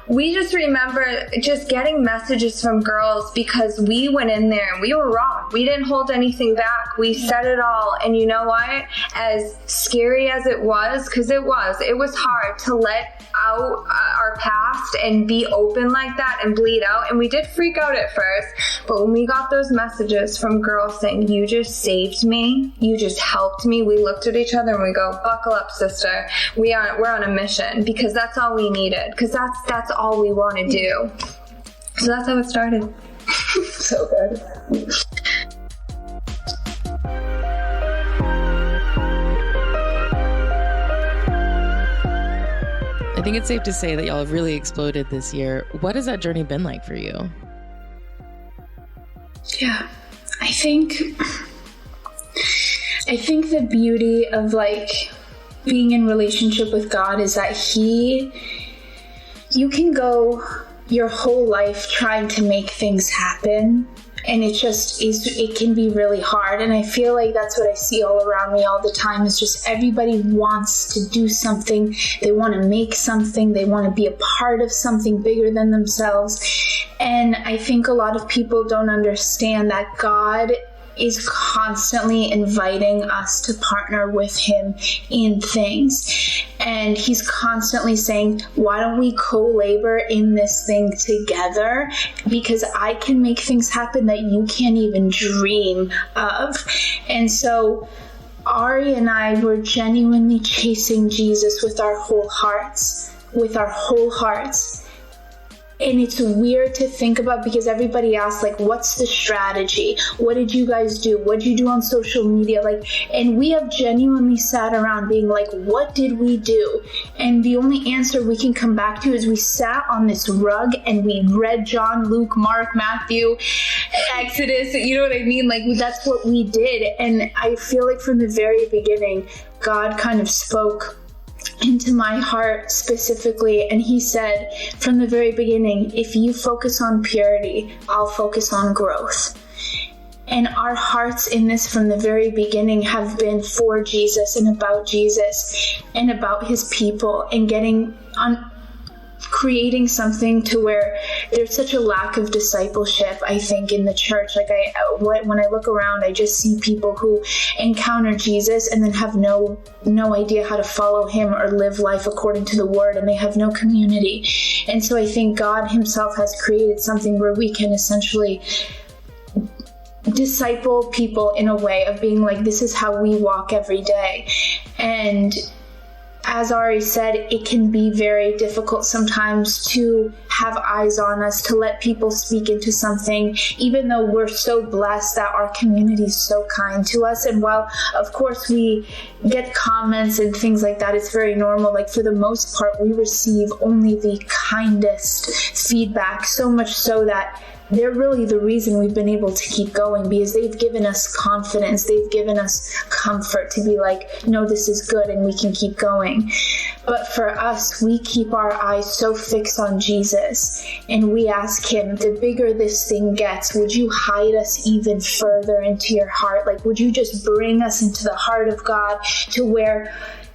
we just remember just getting messages from girls because we went in there and we were raw. We didn't hold anything back. We said it all. And you know what? As scary as it was, because it was hard to let out our past and be open like that and bleed out. And we did freak out at first. But when we got those messages from girls saying, you just saved me, you just helped me, we looked at each other and we go, buckle up, sister. We're on a mission, because that's all we needed, because that's all we want to do. So that's how it started. So good. I think it's safe to say that y'all have really exploded this year. What has that journey been like for you? Yeah, I think the beauty of like being in relationship with God is that you can go your whole life trying to make things happen, and it can be really hard. And I feel like that's what I see all around me all the time, is just everybody wants to do something. They want to make something. They want to be a part of something bigger than themselves. And I think a lot of people don't understand that God is constantly inviting us to partner with him in things. And he's constantly saying, why don't we co-labor in this thing together? Because I can make things happen that you can't even dream of. And so Ari and I were genuinely chasing Jesus with our whole hearts. And it's weird to think about, because everybody asks, like, what's the strategy? What did you guys do? What did you do on social media? And we have genuinely sat around being like, what did we do? And the only answer we can come back to is we sat on this rug and we read John, Luke, Mark, Matthew, Exodus. You know what I mean? Like, that's what we did. And I feel like from the very beginning, God kind of spoke into my heart specifically, and he said from the very beginning, if you focus on purity, I'll focus on growth. And our hearts in this from the very beginning have been for Jesus and about Jesus and about his people, and creating something to where there's such a lack of discipleship, I think, in the church. Like when I look around, I just see people who encounter Jesus and then have no idea how to follow him or live life according to the word, and they have no community. And so I think God himself has created something where we can essentially disciple people in a way of being like, this is how we walk every day. And as Ari said, it can be very difficult sometimes to have eyes on us, to let people speak into something, even though we're so blessed that our community is so kind to us. And while, of course, we get comments and things like that, it's very normal. Like, for the most part, we receive only the kindest feedback, so much so that they're really the reason we've been able to keep going, because they've given us confidence. They've given us comfort to be like, no, this is good and we can keep going. But for us, we keep our eyes so fixed on Jesus, and we ask him, the bigger this thing gets, would you hide us even further into your heart? Like, would you just bring us into the heart of God to where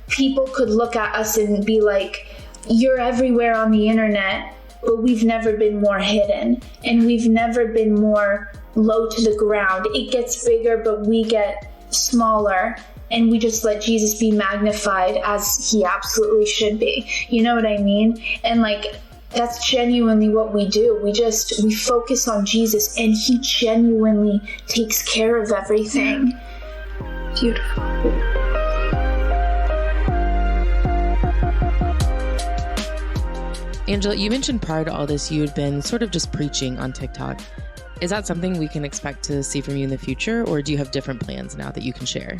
people could look at us and be like, you're everywhere on the internet, but we've never been more hidden, and we've never been more low to the ground. It gets bigger, but we get smaller, and we just let Jesus be magnified as he absolutely should be. You know what I mean? And like, that's genuinely what we do. We focus on Jesus, and he genuinely takes care of everything. Beautiful. Angela, you mentioned prior to all this, you had been sort of just preaching on TikTok. Is that something we can expect to see from you in the future, or do you have different plans now that you can share?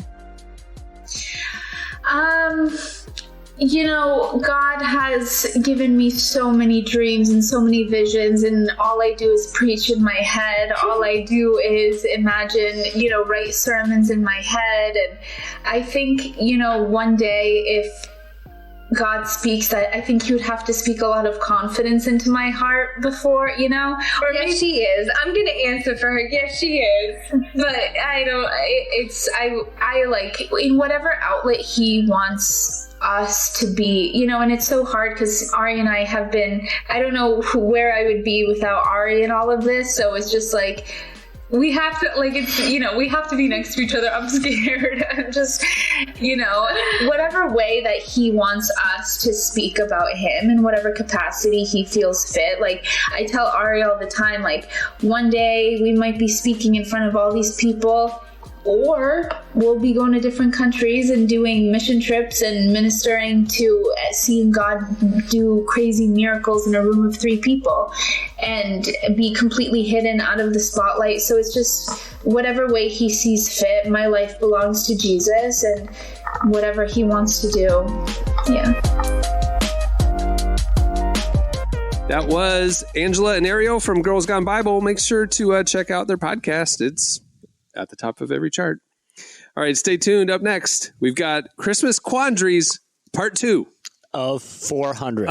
God has given me so many dreams and so many visions, and all I do is preach in my head. All I do is imagine, write sermons in my head. And I think, one day if God speaks, I think he would have to speak a lot of confidence into my heart before, or yes, she is. I'm going to answer for her. Yes, she is. But I like, in whatever outlet he wants us to be, and it's so hard because Ari and I have been, I don't know where I would be without Ari and all of this. So it's just like, we have to, we have to be next to each other. I'm scared. I'm just, whatever way that he wants us to speak about him in whatever capacity he feels fit. Like, I tell Ari all the time, like, one day we might be speaking in front of all these people, or we'll be going to different countries and doing mission trips and ministering to seeing God do crazy miracles in a room of 3 people and be completely hidden out of the spotlight. So it's just whatever way he sees fit. My life belongs to Jesus, and whatever he wants to do. Yeah. That was Angela and Arielle from Girls Gone Bible. Make sure to check out their podcast. It's at the top of every chart. All right, stay tuned. Up next, we've got Christmas Quandaries Part 2 of 400.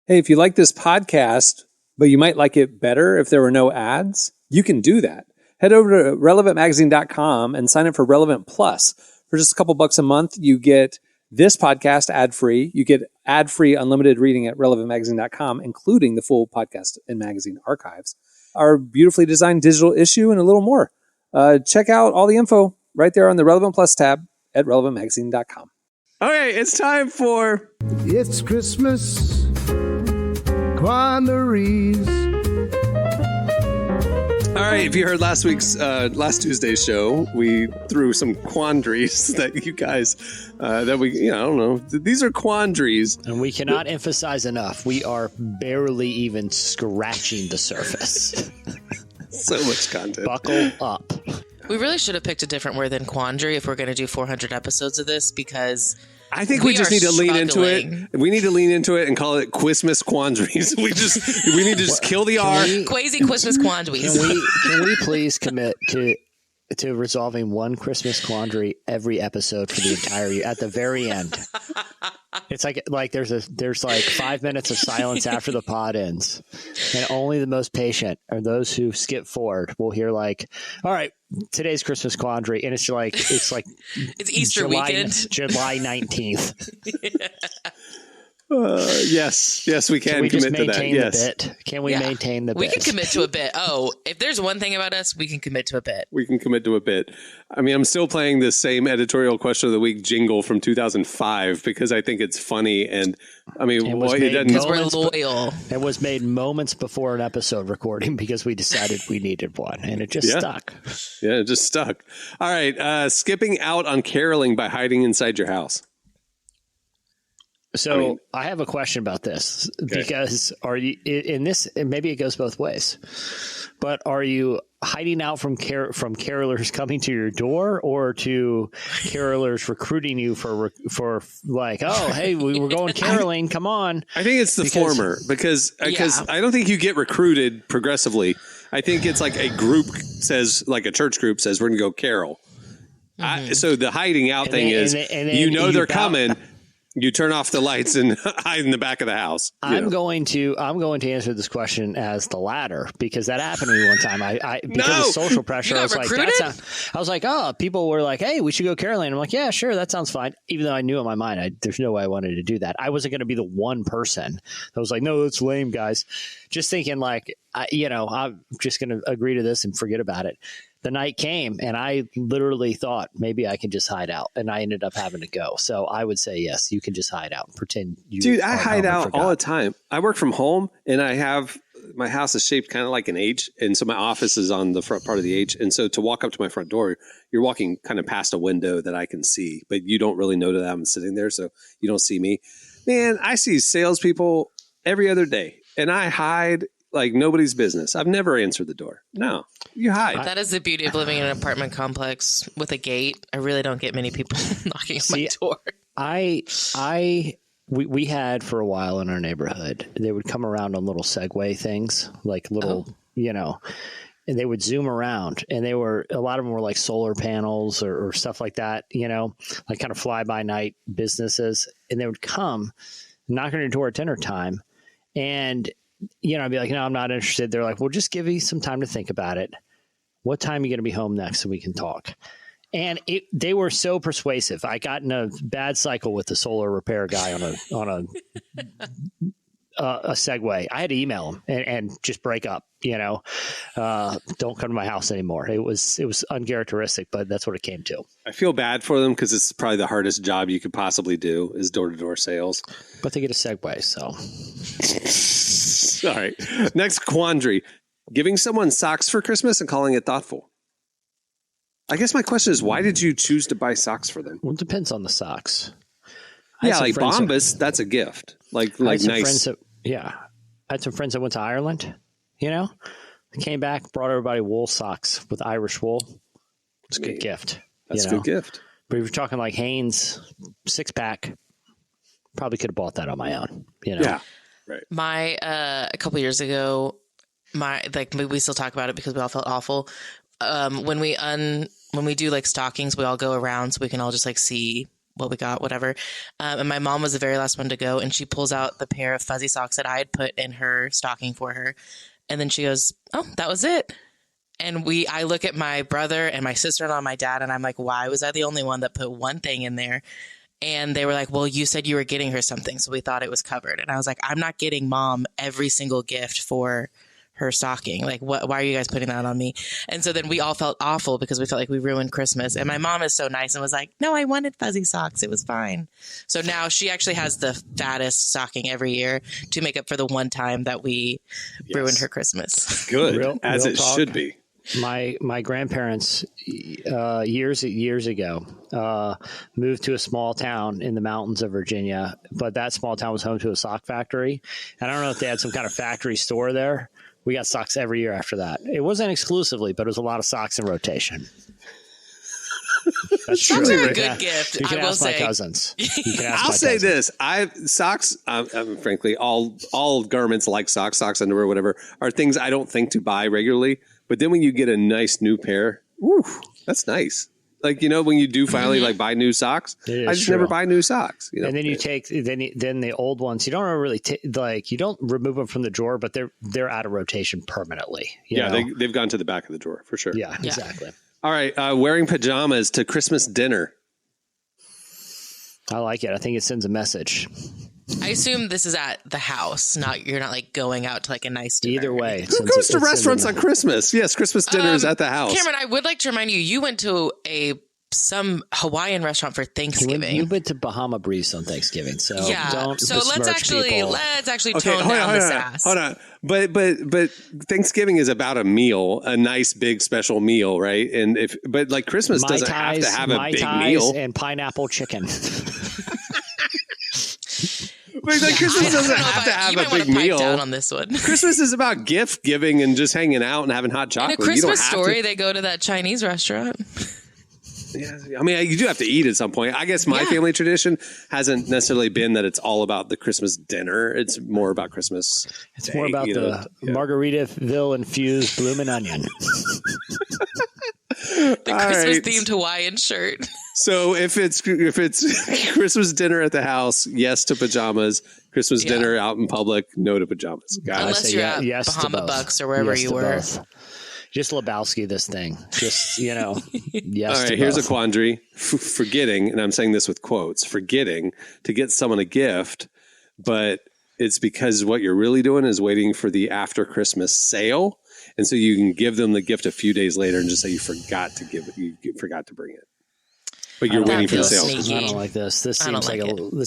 Hey, if you like this podcast, but you might like it better if there were no ads, you can do that. Head over to relevantmagazine.com and sign up for Relevant Plus. For just a couple bucks a month, you get this podcast ad-free. You get ad-free unlimited reading at relevantmagazine.com, including the full podcast and magazine archives, our beautifully designed digital issue, and a little more. Check out all the info right there on the Relevant Plus tab at relevantmagazine.com. Okay, it's time for... It's Christmas Quandaries. All right, if you heard last Tuesday's show, we threw some quandaries that you guys, I don't know. These are quandaries. And we cannot emphasize enough, we are barely even scratching the surface. So much content. Buckle up. We really should have picked a different word than quandary if we're going to do 400 episodes of this, because I think we just need to lean into it. We need to lean into it and call it Christmas Quandaries. We need to just kill the R. Crazy Christmas Quandaries. Can we please commit to resolving one Christmas quandary every episode for the entire year at the very end? It's like there's like 5 minutes of silence after the pod ends, and only the most patient or those who skip forward will hear like, all right, today's Christmas quandary, and it's it's Easter weekend, July 19th. Yes, we can commit to that. Yes. Can we maintain the bit? We can commit to a bit. Oh, if there's one thing about us, we can commit to a bit. We can commit to a bit. I mean, I'm still playing the same editorial question of the week jingle from 2005 because I think it's funny. And I mean, because we're loyal. It was made moments before an episode recording because we decided we needed one, and it just stuck. Yeah, it just stuck. All right. Skipping out on caroling by hiding inside your house. So I have a question about this because are you in this? Maybe it goes both ways, but are you hiding out from carolers coming to your door, or to carolers recruiting you for like, oh, hey, we're going caroling, come on? I think it's the former because I don't think you get recruited progressively. I think it's like a group says, like a church group says, we're going to go carol. Mm-hmm. So the hiding out thing is, they're coming. You turn off the lights and hide in the back of the house. I'm going to answer this question as the latter because that happened to me one time. Because of social pressure, I was like, oh, people were like, hey, we should go caroling. I'm like, yeah, sure, that sounds fine. Even though I knew in my mind, there's no way I wanted to do that. I wasn't going to be the one person that was like, no, that's lame, guys. Just thinking like, I'm just going to agree to this and forget about it. The night came and I literally thought maybe I can just hide out, and I ended up having to go. So I would say, yes, you can just hide out and pretend you Dude, I hide out all the time. I work from home and my house is shaped kind of like an H. And so my office is on the front part of the H. And so to walk up to my front door, you're walking kind of past a window that I can see, but you don't really know that I'm sitting there. So you don't see me. Man, I see salespeople every other day and I hide like nobody's business. I've never answered the door. No, you hide. That is the beauty of living in an apartment complex with a gate. I really don't get many people knocking on my door. We had for a while in our neighborhood, they would come around on little Segway things, like little, and they would zoom around, and a lot of them were like solar panels or stuff like that, like kind of fly by night businesses. And they would come knock on your door at dinner time, and I'd be like, no, I'm not interested. They're like, well, just give you some time to think about it. What time are you going to be home next so we can talk? And they were so persuasive. I got in a bad cycle with the solar repair guy on a Segway. I had to email him and just break up. Don't come to my house anymore. It was uncharacteristic, but that's what it came to. I feel bad for them because it's probably the hardest job you could possibly do is door-to-door sales. But they get a Segway, so. All right. Next quandary. Giving someone socks for Christmas and calling it thoughtful. I guess my question is, why did you choose to buy socks for them? Well, it depends on the socks. Yeah, like Bombas, that's a gift. Like nice. I had some friends that went to Ireland, They came back, brought everybody wool socks with Irish wool. It's a good gift. That's a good gift. But if you're talking like Hanes 6-pack, probably could have bought that on my own, Yeah, right. A couple years ago, we still talk about it because we all felt awful. When we do like stockings, we all go around so we can all just like see what we got, whatever. And my mom was the very last one to go, and she pulls out the pair of fuzzy socks that I had put in her stocking for her. And then she goes, "Oh, that was it." And I look at my brother and my sister-in-law and my dad, and I'm like, why was I the only one that put one thing in there? And they were like, well, you said you were getting her something, so we thought it was covered. And I was like, I'm not getting Mom every single gift for her stocking. Like, why are you guys putting that on me? And so then we all felt awful because we felt like we ruined Christmas. And my mom is so nice and was like, no, I wanted fuzzy socks. It was fine. So now she actually has the fattest stocking every year to make up for the one time that we ruined her Christmas. Good, as it should be. My grandparents years ago moved to a small town in the mountains of Virginia, but that small town was home to a sock factory. And I don't know if they had some kind of factory store there. We got socks every year after that. It wasn't exclusively, but it was a lot of socks in rotation. That's socks true. are a good gift. You can I will ask say. my cousins. I'll say this: socks. Frankly, all garments like socks, underwear, whatever, are things I don't think to buy regularly. But then when you get a nice new pair, that's nice. Like, when you do finally like buy new socks, I just never buy new socks. And then you take then the old ones. You don't really you don't remove them from the drawer, but they're out of rotation permanently. They've gone to the back of the drawer for sure. Yeah, exactly. All right, wearing pajamas to Christmas dinner. I like it. I think it sends a message. I assume this is at the house. You're not like going out to like a nice dinner. Either way. Who goes to restaurants on Christmas? Yes, Christmas dinner is at the house. Cameron, I would like to remind you, you went to some Hawaiian restaurant for Thanksgiving. You went to Bahama Breeze on Thanksgiving, so don't So let's actually tone down the sass. Hold on. But Thanksgiving is about a meal, a nice big special meal, right? But like Christmas doesn't have to have a big meal. And pineapple chicken. Like Christmas doesn't have to have a big meal. Down on this one. Christmas is about gift giving and just hanging out and having hot chocolate. In a Christmas Story, they go to that Chinese restaurant. Yeah, I mean, you do have to eat at some point. I guess my family tradition hasn't necessarily been that it's all about the Christmas dinner. It's more about Christmas. It's Day, more about the Margaritaville infused bloomin' onion. The Christmas themed Hawaiian shirt. So if it's Christmas dinner at the house, yes to pajamas. Christmas dinner out in public, no to pajamas. Unless you're at Bahama Bucks or wherever you were. Just Lebowski this thing. Just, yes. All right, here's a quandary. Forgetting, and I'm saying this with quotes, forgetting to get someone a gift, but it's because what you're really doing is waiting for the after Christmas sale. And so you can give them the gift a few days later and just say you forgot to give it, you forgot to bring it. But you're waiting for the sale. Sneaky. I don't like this. This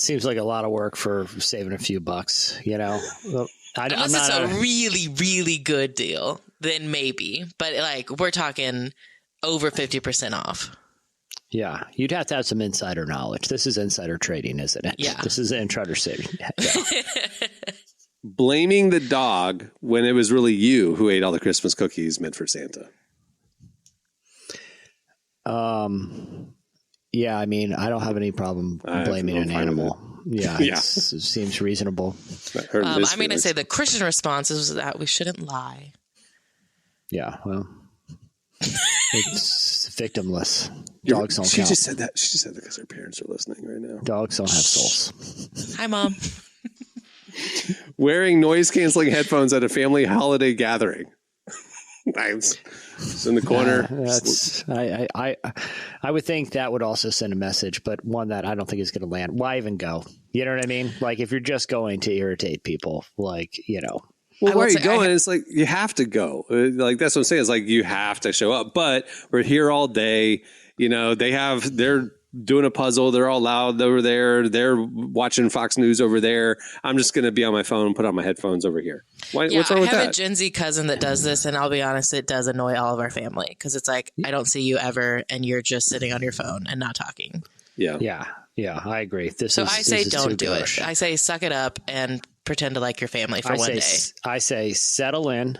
seems like a lot of work for saving a few bucks, Unless it's a really, really good deal, then maybe. But we're talking over 50% off. Yeah, you'd have to have some insider knowledge. This is insider trading, isn't it? Yeah. This is insider trading. Yeah. Blaming the dog when it was really you who ate all the Christmas cookies meant for Santa. Yeah, I mean, I don't have any problem blaming an animal. Yeah, it seems reasonable. I'm going to say the Christian response is that we shouldn't lie. Yeah, well, it's victimless. Dogs don't count. She just said that because her parents are listening right now. Dogs don't have souls. Hi, Mom. Wearing noise-canceling headphones at a family holiday gathering. It's in the corner. That's I would think that would also send a message, but one that I don't think is going to land. Why even go? You know what I mean? Like if you're just going to irritate people, like, you know. Well, where are you going? It's like you have to go. Like that's what I'm saying. It's like you have to show up. But we're here all day. You know, they're doing a puzzle. They're all loud over there. They're watching Fox News over there. I'm just going to be on my phone and put on my headphones over here. What's wrong with that? I have a Gen Z cousin that does this, and I'll be honest, it does annoy all of our family because it's like, I don't see you ever, and you're just sitting on your phone and not talking. Yeah, I agree. I say don't do it. I say suck it up and pretend to like your family for one day. I say settle in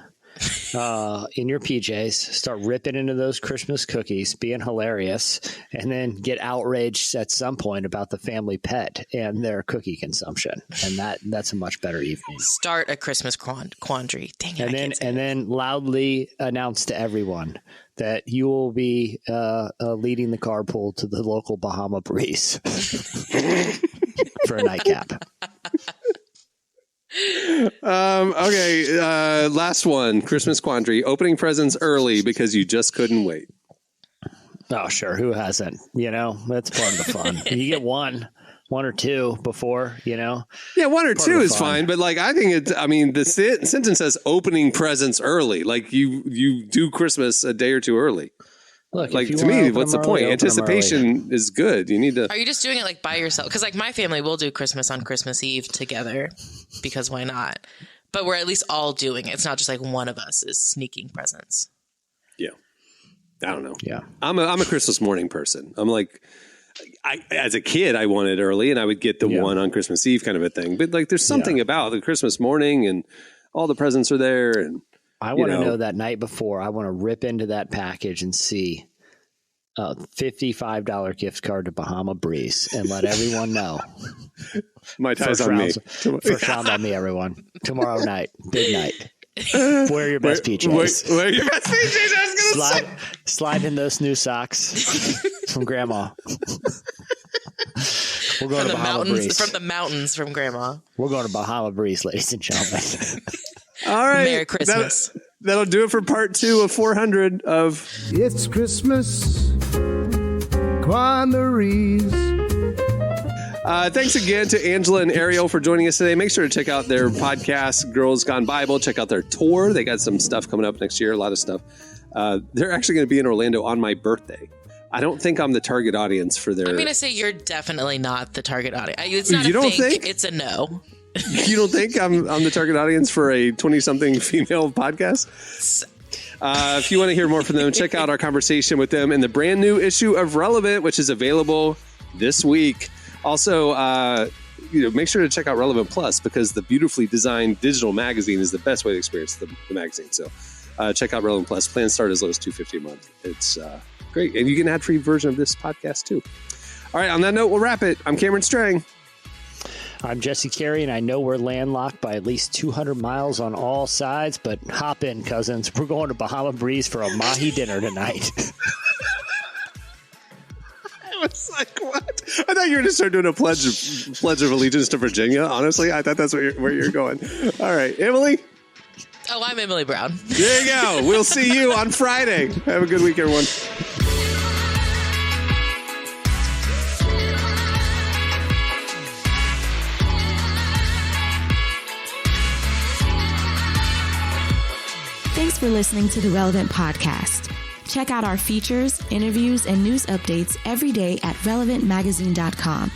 your PJs, start ripping into those Christmas cookies, being hilarious, and then get outraged at some point about the family pet and their cookie consumption. And that's a much better evening. Start a Christmas quandary. Dang it. And then loudly announce to everyone that you will be leading the carpool to the local Bahama Breeze for a nightcap. Okay. Last one, Christmas quandary, opening presents early because you just couldn't wait. Oh, sure. Who hasn't? You know, that's part of the fun. You get one or two before, you know. Yeah, one or two is fine, but like I think the sentence says opening presents early. Like you do Christmas a day or two early. Look, like to me, what's the point? Anticipation is good. You need to. Are you just doing it like by yourself? Because like my family will do Christmas on Christmas Eve together, because why not? But we're at least all doing it. It's not just like one of us is sneaking presents. Yeah, I don't know. Yeah, I'm a Christmas morning person. I'm like, as a kid, I wanted early, and I would get the one on Christmas Eve kind of a thing. But like, there's something about the Christmas morning, and all the presents are there, and. I want to know that night before. I want to rip into that package and see a $55 gift card to Bahama Breeze and let everyone know. My tie's on me. First round on me, everyone. Tomorrow night, big night. Wear your best PJs. Wear your best PJs. I was going to say. Slide in those new socks from Grandma. We're going to Bahama Breeze. From the mountains from Grandma. We're going to Bahama Breeze, ladies and gentlemen. All right. Merry Christmas. That'll do it for part 2 of 400 of It's Christmas Quandaries. Thanks again to Angela and Arielle for joining us today. Make sure to check out their podcast, Girls Gone Bible. Check out their tour. They got some stuff coming up next year, a lot of stuff. They're actually going to be in Orlando on my birthday. I don't think I'm the target audience for their... I'm going to say you're definitely not the target audience. It's not you a don't think, think? It's a no. You don't think I'm the target audience for a 20-something female podcast? If you want to hear more from them, check out our conversation with them in the brand new issue of Relevant, which is available this week. Also, make sure to check out Relevant Plus, because the beautifully designed digital magazine is the best way to experience the magazine. So check out Relevant Plus. Plans start as low as $250 a month. It's great. And you get an ad-free version of this podcast, too. All right, on that note, we'll wrap it. I'm Cameron Strang. I'm Jesse Carey, and I know we're landlocked by at least 200 miles on all sides, but hop in, cousins. We're going to Bahama Breeze for a mahi dinner tonight. I was like, what? I thought you were going to start doing a pledge of allegiance to Virginia. Honestly, I thought that's where you're going. All right, Emily? Oh, I'm Emily Brown. There you go. We'll see you on Friday. Have a good week, everyone. Thanks for listening to the Relevant Podcast. Check out our features, interviews, and news updates every day at relevantmagazine.com.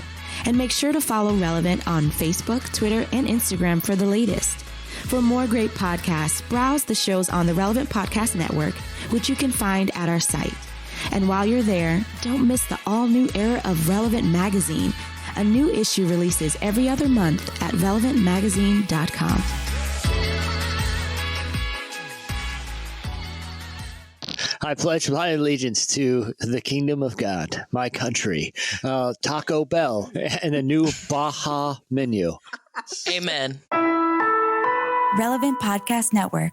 And make sure to follow Relevant on Facebook, Twitter, and Instagram for the latest. For more great podcasts, browse the shows on the Relevant Podcast Network, which you can find at our site. And while you're there, don't miss the all-new era of Relevant Magazine. A new issue releases every other month at relevantmagazine.com. I pledge my allegiance to the kingdom of God, my country, Taco Bell, and a new Baja menu. Amen. Relevant Podcast Network.